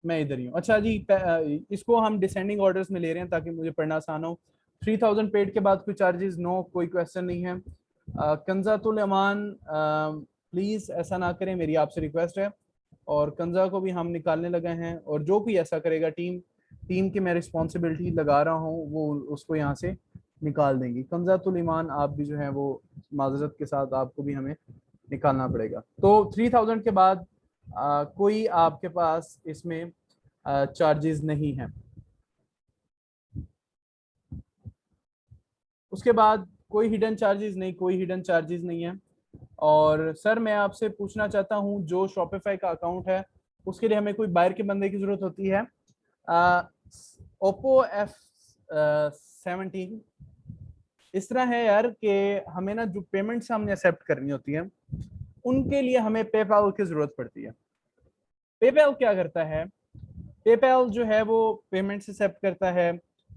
मैं इधर ही हूँ। अच्छा जी, इसको हम डिसेंडिंग ऑर्डर्स में ले रहे हैं ताकि मुझे पढ़ना आसान हो। 3,000 पेड के बाद कोई चार्जेस? नो, कोई क्वेश्चन नहीं है। कंजातुल अमान, प्लीज़ ऐसा ना करें, मेरी आपसे रिक्वेस्ट है। और कंजा को भी हम निकालने लगे हैं, और जो कोई ऐसा करेगा टीम की मैं रिस्पॉन्सिबिलिटी लगा रहा हूँ, वो उसको यहाँ से निकाल देंगी। कंजातुल ईमान, आप भी जो है वो माजरत के साथ आपको भी हमें निकालना पड़ेगा। तो 3,000 के बाद कोई आपके पास इसमें चार्जेस नहीं हैं। उसके बाद कोई हिडन चार्जेस नहीं, कोई हिडन चार्जेस नहीं है। और सर मैं आपसे पूछना चाहता हूँ, जो शॉपिफाई का अकाउंट है उसके लिए हमें कोई बाहर के बंदे की जरूरत होती है? ओप्पो F17 इस तरह है यार कि हमें ना जो पेमेंट्स हमने एक्सेप्ट करनी होती है उनके लिए हमें पेपैल की जरूरत पड़ती है। पेपैल क्या करता है? पेपैल जो है वो पेमेंट्स एक्सेप्ट करता है,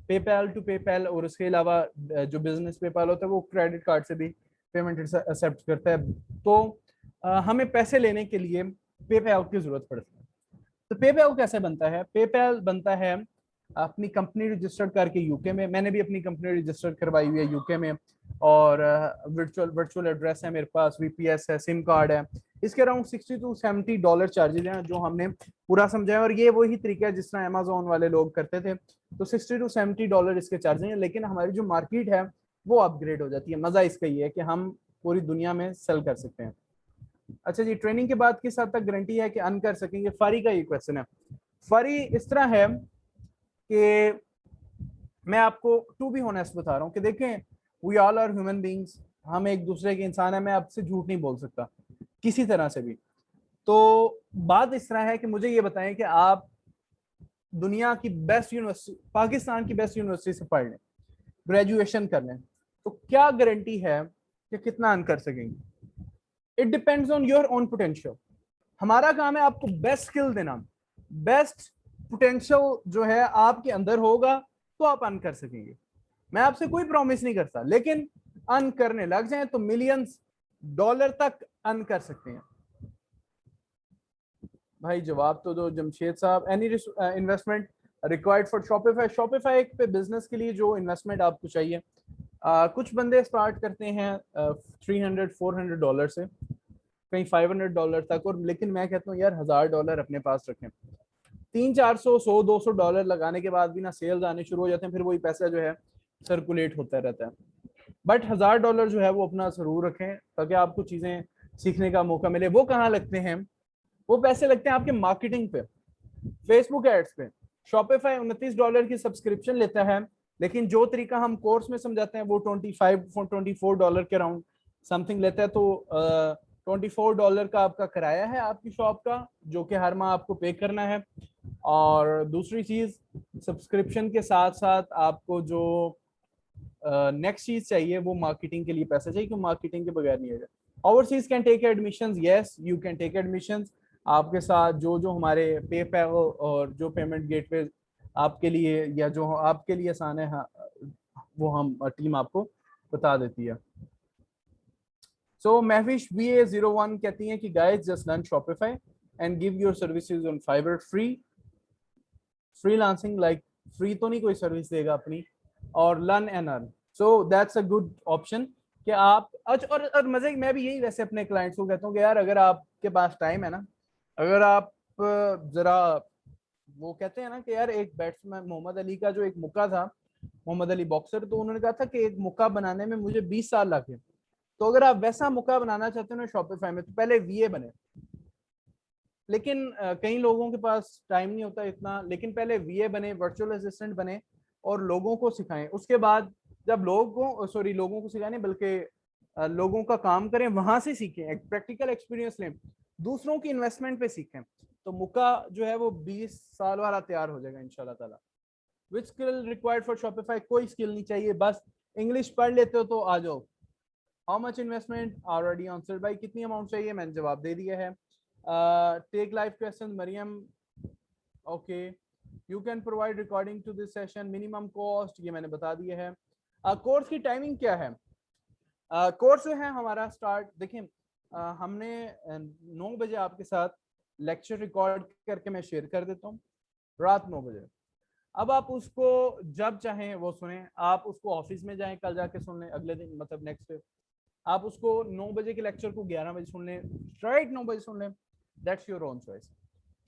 पेपैल टू पेपैल, और उसके अलावा जो बिजनेस पेपैल होता है वो क्रेडिट कार्ड से भी पेमेंट एक्सेप्ट करता है। तो हमें पैसे लेने के लिए पेपैल की जरूरत पड़ती है। तो पेपैल कैसे बनता है? पेपैल बनता है अपनी कंपनी रजिस्टर्ड करके यूके में। मैंने भी अपनी कंपनी रजिस्टर्ड करवाई हुई है यूके में, और वर्चुअल एड्रेस है मेरे पास, वीपीएस है, सिम कार्ड है। इसके अराउंड $60 to $70 चार्जेस हैं जो हमने पूरा समझाया, और ये वही तरीका है जिस तरह अमेजोन वाले लोग करते थे। तो $60 to $70 इसके चार्जेस हैं, लेकिन हमारी जो मार्केट है वो अपग्रेड हो जाती है। मजा इसका ये है कि हम पूरी दुनिया में सेल कर सकते हैं। अच्छा जी, ट्रेनिंग के बाद किस हद तक गारंटी है कि अर्न कर सकेंगे? फरी का ये क्वेश्चन है। फरी इस तरह है कि मैं आपको टू बी ऑनेस्ट बता रहा हूँ कि देखें, we all are human beings, हम एक दूसरे के इंसान है। मैं आपसे झूठ नहीं बोल सकता किसी तरह से भी। तो बात इस तरह है कि मुझे ये बताएं कि आप दुनिया की बेस्ट यूनिवर्सिटी, पाकिस्तान की बेस्ट यूनिवर्सिटी से पढ़ लें, ग्रेजुएशन कर लें, तो क्या गारंटी है कि कितना अर्न कर सकेंगे? It depends on your own potential. हमारा काम है आपको बेस्ट स्किल देना, बेस्ट पोटेंशियल जो है आपके अंदर होगा तो आप अर्न कर सकेंगे। मैं आपसे कोई प्रॉमिस नहीं करता, लेकिन अर्न करने लग जाएं तो मिलियंस डॉलर तक अर्न कर सकते हैं। भाई जवाब तो दो जमशेद साहब। Any investment required for Shopify? Shopify पे बिजनेस के लिए जो इन्वेस्टमेंट आपको चाहिए, कुछ बंदे स्टार्ट करते हैं $300-400 से, कहीं $500 तक, और लेकिन मैं कहता हूँ यार $1000 अपने पास रखें। 300-400-100-200 डॉलर लगाने के बाद भी ना सेल्स आने शुरू हो जाते हैं, फिर वही पैसा जो है सर्कुलेट होता रहता है। बट $1000 जो है वो अपना जरूर रखें ताकि आपको चीजें सीखने का मौका मिले। वो कहाँ लगते हैं? वो पैसे लगते हैं आपके मार्केटिंग पे, फेसबुक एड्स पे। शॉपिफाई $29 की सब्सक्रिप्शन लेता है, लेकिन जो तरीका हम कोर्स में समझाते हैं वो $24 के अराउंड समथिंग लेता है। तो $24 का आपका किराया है आपकी शॉप का, जो कि हर माह आपको पे करना है। और दूसरी चीज, सब्सक्रिप्शन के साथ साथ आपको जो नेक्स्ट चीज चाहिए वो मार्केटिंग के लिए पैसा चाहिए, क्योंकि मार्केटिंग के बगैर नहीं होगा। Overseas can take admissions, yes you can take admissions. आपके साथ जो जो हमारे पेपैल और जो पेमेंट गेटवे आपके लिए या जो आपके लिए आसान है, वो हम टीम आपको बता देती है। सो महविश VA01 कहती हैं कि guys just learn Shopify and give your services on Fiverr free. Freelancing like free तो नहीं कोई सर्विस देगा अपनी, और learn and earn. So that's a good option कि आप और मजे। मैं भी यही वैसे अपने क्लाइंट्स को कहता हूँ कि यार अगर आपके पास टाइम है ना, अगर आप जरा, वो कहते हैं ना कि यार एक बैट्समैन मोहम्मद अली का जो एक मुक्का था, मोहम्मद अली बॉक्सर, तो उन्होंने कहा था कि एक मुक्का बनाने में मुझे 20 साल लगे। तो अगर आप वैसा मुक्का बनाना चाहते हो ना शॉपिफाई में, तो पहले VA बने। लेकिन कई लोगों के पास टाइम नहीं होता इतना, लेकिन पहले VA बने, वर्चुअल असिस्टेंट बने, और लोगों को सिखाएं। उसके बाद जब लोगों को सिखाने बल्कि लोगों का काम करें, वहां से सीखें, एक प्रैक्टिकल एक्सपीरियंस लें, दूसरों की इन्वेस्टमेंट पे सीखें, तो मुक्का जो है वो 20 साल वाला तैयार हो जाएगा इंशाल्लाह ताला। विच स्किल रिक्वायर्ड फॉर शॉपिफाई? कोई स्किल नहीं चाहिए, बस इंग्लिश पढ़ लेते हो तो आ जाओ। How much investment? Already answered. भाई कितनी अमाउंट चाहिए? मैंने जवाब दे दिया है। Take live question Maryam, okay. You can provide recording to this session, minimum cost ये मैंने बता दिया है। कोर्स की टाइमिंग क्या है? कोर्स जो है हमारा स्टार्ट, देखिए हमने 9 बजे आपके साथ लेक्चर रिकॉर्ड करके मैं शेयर कर देता हूँ, रात 9 बजे। अब आप उसको जब चाहें वो सुने, आप उसको ऑफिस में जाएं, कल जाके सुन लें, अगले दिन मतलब नेक्स्ट डे आप उसको 9 बजे के लेक्चर को 11 बजे सुन लें, स्ट्राइट 9 बजे सुन लें, दैट्स योर ओन चॉइस।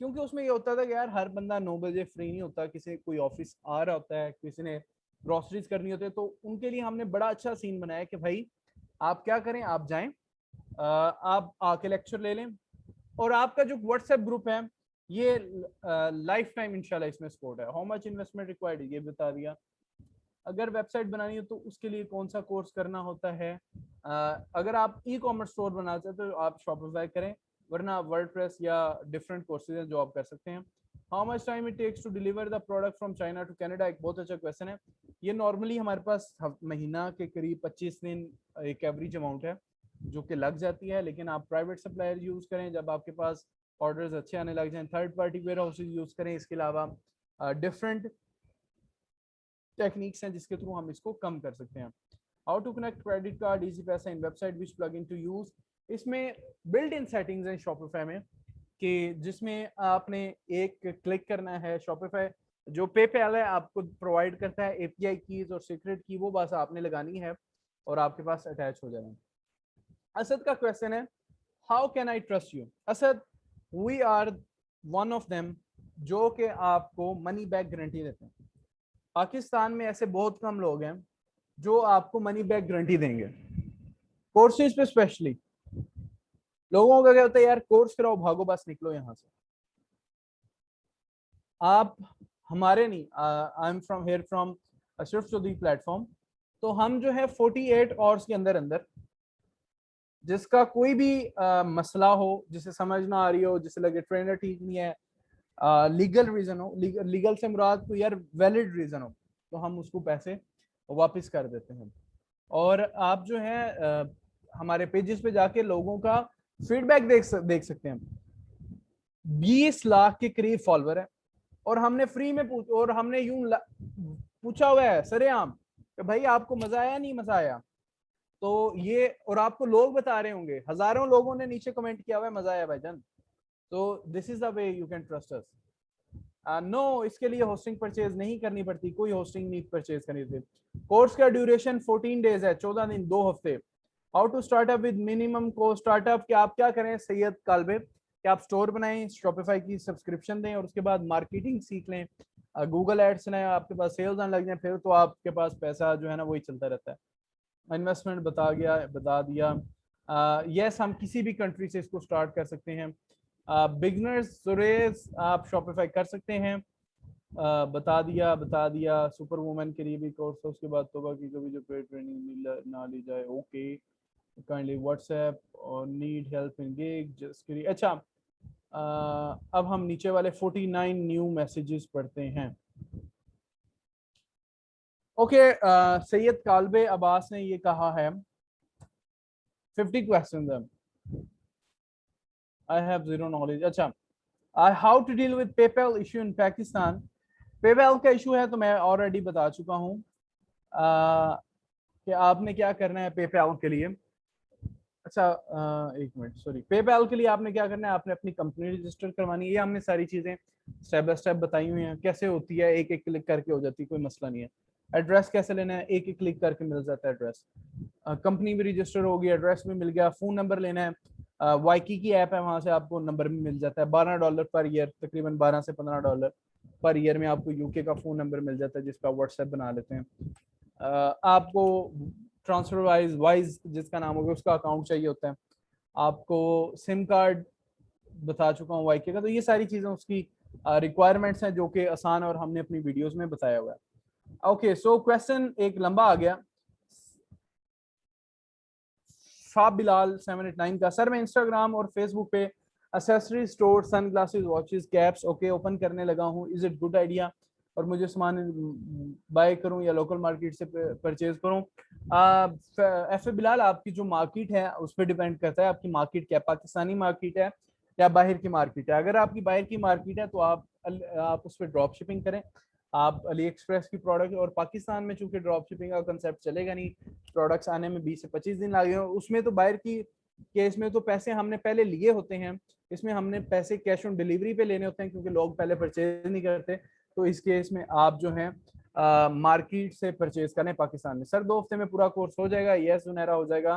क्योंकि उसमें ये होता था कि यार हर बंदा 9 बजे फ्री नहीं होता, किसी कोई ऑफिस आ रहा होता है, किसी ने ग्रोसरीज करनी होती है, तो उनके लिए हमने बड़ा अच्छा सीन बनाया कि भाई आप क्या करें, आप जाएं, आप आके लेक्चर ले लें, और आपका जो व्हाट्सएप ग्रुप है ये लाइफ टाइम इंशाल्लाह इसमें सपोर्ट है। हाउ मच इन्वेस्टमेंट रिक्वायर्ड ये बता दिया। अगर वेबसाइट बनानी हो तो उसके लिए कौन सा कोर्स करना होता है। अगर आप ई कॉमर्स स्टोर बनाना चाहते हो तो आप शॉपिफाई करें, वरना वर्डप्रेस या डिफरेंट कोर्सेज जो आप कर सकते हैं। How much time it takes to deliver the product from China to Canada, एक बहुत अच्छा क्वेश्चन है। ये नॉर्मली हमारे पास महीना के करीब 25 दिन एक एवरेज अमाउंट है जो कि लग जाती है, लेकिन आप प्राइवेट सप्लायर यूज करें जब आपके पास ऑर्डर्स अच्छे आने लग जाएं, third party wear houses use करें। इसके अलावा डिफरेंट टेक्निक्स हैं जिसके थ्रू हम इसको कम कर सकते हैं। How to connect credit card, easy पैसा in website which plug in to use. इसमें बिल्ट इन सेटिंग्स हैं शॉपिफाई में कि जिसमें आपने एक क्लिक करना है। शॉपिफाई जो पेपैल है आपको प्रोवाइड करता है एपीआई कीज और सीक्रेट की, वो बस आपने लगानी है और आपके पास अटैच हो जाना है। असद का क्वेश्चन है how can I trust you. Asad, we are one of them जो कि आपको मनी बैक गारंटी देते हैं। पाकिस्तान में ऐसे बहुत कम लोग हैं जो आपको मनी बैक गारंटी देंगे कोर्सेज पे। स्पेशली लोगों का क्या होता है, यार कोर्स कराओ भागो बस निकलो यहाँ से। आप हमारे नहीं, I am from here from Ashraf Chaudhry platform, तो हम जो है 48 आवर्स के अंदर अंदर जिसका कोई भी मसला हो, जिसे समझ ना आ रही हो, जिसे लगे ट्रेनर ठीक नहीं है, लीगल रीजन हो, लीगल से मुराद कोई यार वैलिड रीजन हो, तो हम उसको पैसे वापस कर देते हैं। और आप जो है हमारे पेजेस पे जाके लोगों का फीडबैक देख सकते हैं। 20 लाख के करीब फॉलोअर है और हमने फ्री में और हमने यूं पूछा हुआ है सरेआम कि भाई आपको मजा आया नहीं मजा आया, तो ये और आपको लोग बता रहे होंगे, हजारों लोगों ने नीचे कमेंट किया हुआ है मजा आया भाईजान। तो this is the way you can trust us. No, इसके लिए होस्टिंग परचेज नहीं करनी पड़ती, कोई होस्टिंग नहीं परचेज करनी पड़ती। कोर्स का ड्यूरेशन 14 डेज है, 14 दिन 2 हफ्ते। How to startup with minimum को स्टार्टअप, कि आप क्या करें सैयद कालबे कि आप स्टोर बनाएं, शॉपिफाई की सब्सक्रिप्शन दें और उसके बाद मार्केटिंग सीख लें, गूगल एड्स ने आपके पास सेल्स आने लग जाए, फिर तो आपके पास पैसा जो है ना वही चलता रहता है। इन्वेस्टमेंट बता दिया। यस, हम किसी भी कंट्री से इसको स्टार्ट कर सकते हैं। बिगनर्स सुरेश आप शॉपिफाई कर सकते हैं। बता दिया सुपर वुमेन के लिए भी कोर्स है, उसके बाद तोबा की कभी जो पेड ट्रेनिंग ना ली जाए। ओके, काइंडली व्हाट्सएप और need help in gig just के लिए। अच्छा, अब हम नीचे वाले 49 न्यू मैसेजेस पढ़ते हैं। ओके, सैयद कालबे अब्बास ने ये कहा है 50 क्वेश्चन है, आई हैव जीरो नॉलेज। अच्छा, how to deal with PayPal issue in Pakistan. PayPal का इशू है तो मैं ऑलरेडी बता चुका हूँ कि आपने क्या करना है पेपैल के लिए। अच्छा, एक मिनट, सॉरी, पेपैल के लिए आपने क्या करना है, आपने अपनी कंपनी रजिस्टर करवानी है। ये हमने सारी चीजें स्टेप बाय स्टेप बताई हुई हैं कैसे होती है, एक एक क्लिक करके हो जाती है, कोई मसला नहीं है। एड्रेस कैसे लेना है, एक एक क्लिक करके मिल जाता है एड्रेस। कंपनी भी रजिस्टर होगी, एड्रेस भी मिल गया। फोन नंबर लेना है, वाईकी की ऐप है, वहां से आपको नंबर भी मिल जाता है। $12 पर ईयर, तकरीबन 12 से $15 पर ईयर में आपको यूके का फोन नंबर मिल जाता है जिसका व्हाट्सएप बना लेते हैं। आपको ट्रांसफर वाइज जिसका नाम होगा उसका अकाउंट चाहिए होता है। आपको सिम कार्ड बता चुका हूँ वाईके का, तो ये सारी चीज़ें उसकी रिक्वायरमेंट्स हैं जो कि आसान और हमने अपनी वीडियोस में बताया हुआ है। ओके, सो क्वेश्चन एक लंबा आ गया फाब बिलाल 789 का। सर मैं इंस्टाग्राम और फेसबुक पे accessory store, sunglasses, watches, caps okay open करने लगा हूँ, इज इट गुड आइडिया, और मुझे सामान बाय करूं या लोकल मार्केट से परचेज करूं। एफ बिलाल, आपकी जो मार्केट है उस पर डिपेंड करता है आपकी मार्केट क्या, पाकिस्तानी मार्केट है या बाहर की मार्केट है। अगर आपकी बाहर की मार्केट है तो आप उस पर ड्रॉप शिपिंग करें, आप अली एक्सप्रेस की प्रोडक्ट, और पाकिस्तान में चूंकि ड्रॉप शिपिंग का कंसेप्ट चलेगा नहीं, प्रोडक्ट्स आने में 20 से 25 दिन लगे, उसमें तो बाहर की केस में तो पैसे हमने पहले लिए होते हैं, इसमें हमने पैसे कैश ऑन डिलीवरी पे लेने होते हैं क्योंकि लोग पहले परचेज नहीं करते। तो इस केस में आप जो है मार्केट से परचेज करें पाकिस्तान में। सर 2 हफ्ते में पूरा कोर्स हो जाएगा, यस सुनहरा हो जाएगा।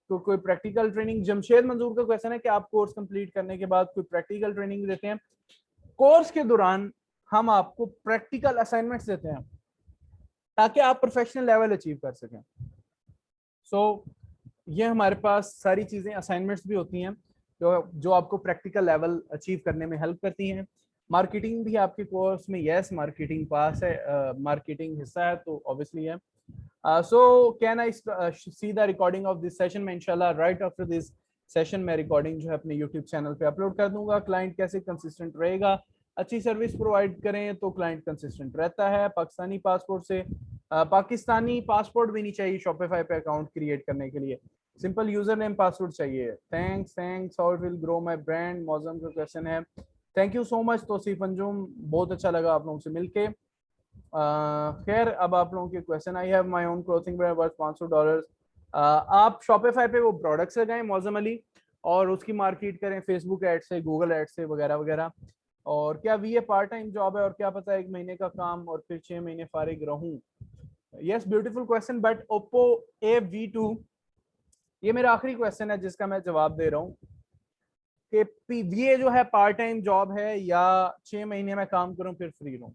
तो कोई प्रैक्टिकल ट्रेनिंग, जमशेद मंजूर का क्वेश्चन है कि आप कोर्स कंप्लीट करने के बाद कोई प्रैक्टिकल ट्रेनिंग देते हैं। कोर्स के दौरान हम आपको प्रैक्टिकल असाइनमेंट्स देते हैं ताकि आप प्रोफेशनल लेवल अचीव कर सकें। सो ये हमारे पास सारी चीज़ें असाइनमेंट्स भी होती हैं जो आपको प्रैक्टिकल लेवल अचीव करने में हेल्प करती हैं। मार्केटिंग भी आपके कोर्स में, यस मार्केटिंग पास है, मार्केटिंग हिस्सा है तो ऑब्वियसली है। So can I see the recording of this session? मैं इंशाल्लाह राइट आफ्टर दिस सेशन में रिकॉर्डिंग जो है अपने यूट्यूब चैनल पे अपलोड कर दूंगा। क्लाइंट कैसे कंसिस्टेंट रहेगा? अच्छी सर्विस प्रोवाइड करें तो क्लाइंट कंसिस्टेंट रहता है। पाकिस्तानी पासपोर्ट से पाकिस्तानी पासपोर्ट भी नहीं चाहिए शॉपिफाई पे अकाउंट क्रिएट करने के लिए, सिंपल यूजर नेम पासवर्ड चाहिए। Thanks how it will grow my brand, Mauzam का क्वेश्चन है। Thank you so much Tauseef Anjum, बहुत अच्छा लगा आप लोगों से मिलके। खैर अब आप लोगों के question, I have my own clothing brand worth $500। आप शॉपिफाई पे वो प्रोडक्ट्स लगाएं मौजम अली और उसकी मार्केट करें फेसबुक एड से, गूगल एड से वगैरह वगैरह। और क्या ये पार्ट टाइम जॉब है और क्या पता 1 महीने का काम और फिर 6 महीने फारिग रहूं? Yes, beautiful question. But Oppo A-V2, ये मेरा आखिरी क्वेश्चन है जिसका मैं जवाब दे रहा हूँ कि ये जो है पार्ट टाइम जॉब है या 6 महीने में काम करूं फिर फ्री रहूं?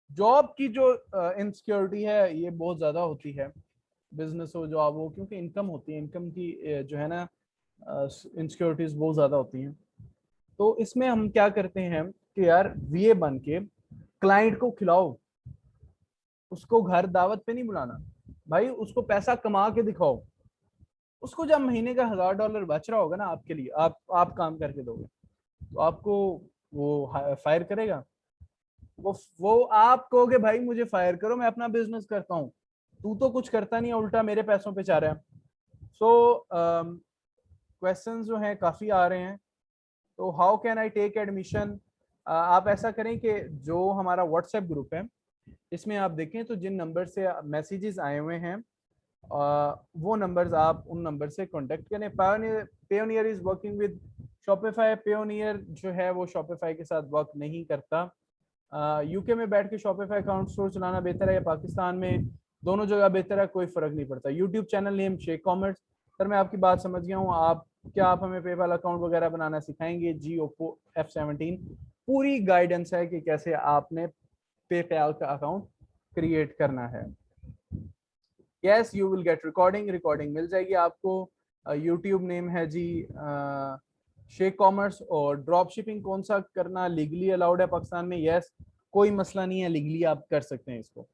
जॉब की जो इनसिक्योरिटी है ये बहुत ज़्यादा होती है, बिजनेस हो जॉब हो, क्योंकि इनकम होती है, इनकम की जो है ना इनसिक्योरिटीज बहुत ज़्यादा होती हैं। तो इसमें हम क्या करते हैं कि यार VA बन के क्लाइंट को खिलाओ, उसको घर दावत पे नहीं बुलाना भाई, उसको पैसा कमा के दिखाओ। उसको जब महीने का $1000 बच रहा होगा ना आपके लिए, आप काम करके दोगे तो आपको वो फायर करेगा? वो आप कहोगे भाई मुझे फायर करो, मैं अपना बिजनेस करता हूँ, तू तो कुछ करता नहीं, उल्टा मेरे पैसों पे चाह रहा है। सो क्वेश्चंस जो हैं काफ़ी आ रहे हैं। तो how can I take admission? आप ऐसा करें कि जो हमारा व्हाट्सएप ग्रुप है इसमें आप देखें तो जिन नंबर से मैसेजेस आए हुए हैं वो नंबर्स, आप उन नंबर से कांटेक्ट करें। Payoneer is working with Shopify. Payoneer जो है वो शॉपिफाई के साथ वर्क नहीं करता। यूके में बैठ के शॉपिफाई अकाउंट स्टोर चलाना बेहतर है या पाकिस्तान में? दोनों जगह बेहतर है, कोई फर्क नहीं पड़ता। YouTube channel name Sheikh commerce. Sir मैं आपकी बात समझ गया हूँ, आप हमें पेपाल अकाउंट वगैरह बनाना सिखाएंगे? जी ओप्पो F17 पूरी गाइडेंस है कि कैसे आपने पेपाल का अकाउंट क्रिएट करना है। Yes you will get recording मिल जाएगी आपको। यूट्यूब नेम है जी शेख कॉमर्स। और ड्रॉप शिपिंग कौन सा करना लीगली अलाउड है पाकिस्तान में? यस, कोई मसला नहीं है, लीगली आप कर सकते हैं इसको।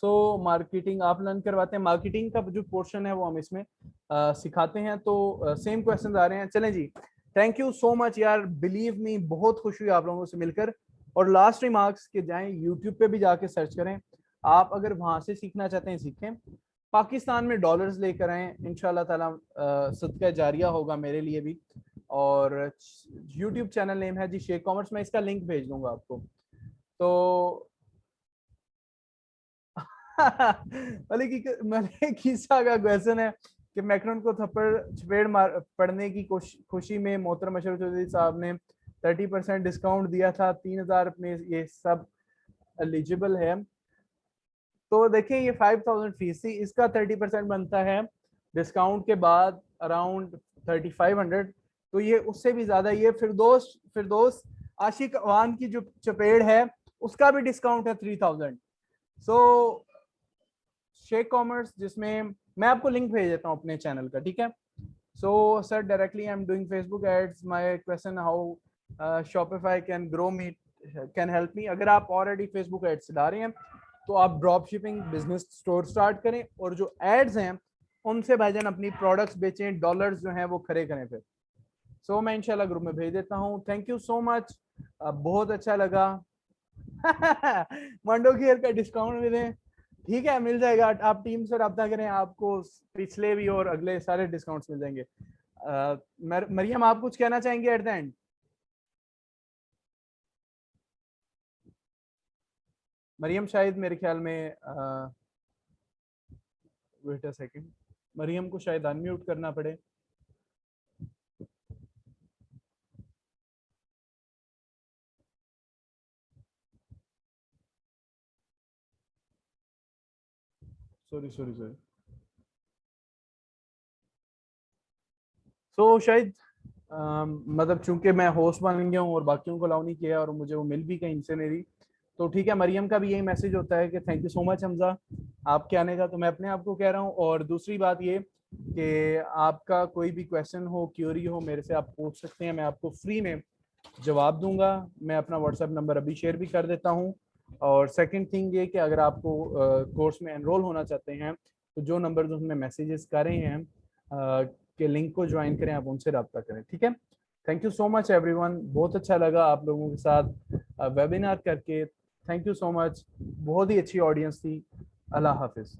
सो मार्केटिंग आप लर्न करवाते हैं, मार्केटिंग का जो पोर्शन है वो हम इसमें सिखाते हैं। तो सेम क्वेश्चन आ रहे हैं। चलें जी, थैंक यू सो मच यार, बिलीव मी बहुत खुश हुई आप लोगों से मिलकर। और लास्ट रिमार्क्स के जाएं यूट्यूब पे भी जाके सर्च करें, आप अगर वहां से सीखना चाहते हैं सीखें, पाकिस्तान में डॉलर्स लेकर आए, इंशाल्लाह ताला सदका जारिया होगा मेरे लिए भी। और यूट्यूब चैनल नेम है जी शेख कॉमर्स, मैं इसका लिंक भेज दूंगा आपको। तो मलिक ईसा का क्वेश्चन है कि मैक्रोन को थप्पड़ चपेड़ मार पड़ने की खुशी में मोहतरम अशरफ चौधरी साहब ने 30% डिस्काउंट दिया था, 3000 में ये सब एलिजिबल है? तो देखिए ये 5000 फीस थी, इसका 30% बनता है डिस्काउंट के बाद अराउंड 3500। तो ये उससे भी ज्यादा, ये फिरदौस आशिक अवान की जो चपेड़ है उसका भी डिस्काउंट है 3000। सो शेख कॉमर्स, जिसमें मैं आपको लिंक भेज देता हूँ अपने चैनल का, ठीक है? So sir directly I am doing Facebook ads, my question how Shopify can grow me, can help me? अगर आप ऑलरेडी फेसबुक एड्स डाल रहे हैं तो आप drop shipping business store start करें और जो एड्स हैं उनसे भाईजान अपनी प्रोडक्ट्स बेचें, डॉलर्स जो हैं वो खड़े करें फिर। सो मैं इंशाल्लाह ग्रुप में भेज देता हूँ। थैंक यू सो मच, बहुत अच्छा लगा। मंडो गियर का डिस्काउंट मिले, ठीक है मिल जाएगा, आप टीम से रब्ता करें, आपको पिछले भी और अगले सारे डिस्काउंट्स मिल जाएंगे। मरियम आप कुछ कहना चाहेंगे एट द एंड? मरियम शायद मेरे ख्याल में वेट अ सेकंड, मरियम को शायद अनम्यूट करना पड़े। Sorry sorry sorry. सो शायद मतलब चूंकि मैं होस्ट बन गया हूँ और बाकियों को अलाउ नहीं किया और मुझे वो मिल भी कहीं से मेरी, तो ठीक है। मरियम का भी यही मैसेज होता है कि thank you so much Hamza आपके आने का, तो मैं अपने आप को कह रहा हूँ। और दूसरी बात ये कि आपका कोई भी क्वेश्चन हो, क्यूरी हो, मेरे से आप पूछ सकते हैं, मैं आपको फ्री में जवाब दूंगा। मैं अपना व्हाट्सएप नंबर अभी शेयर भी कर देता हूँ। और सेकंड थिंग ये कि अगर आपको कोर्स में एनरोल होना चाहते हैं तो जो नंबर उसमें मैसेजेस कर रहे हैं कि लिंक को ज्वाइन करें, आप उनसे रब्ता करें। ठीक है, thank you so much everyone, बहुत अच्छा लगा आप लोगों के साथ वेबिनार करके। थैंक यू सो मच, बहुत ही अच्छी ऑडियंस थी। अल्लाह हाफिज़।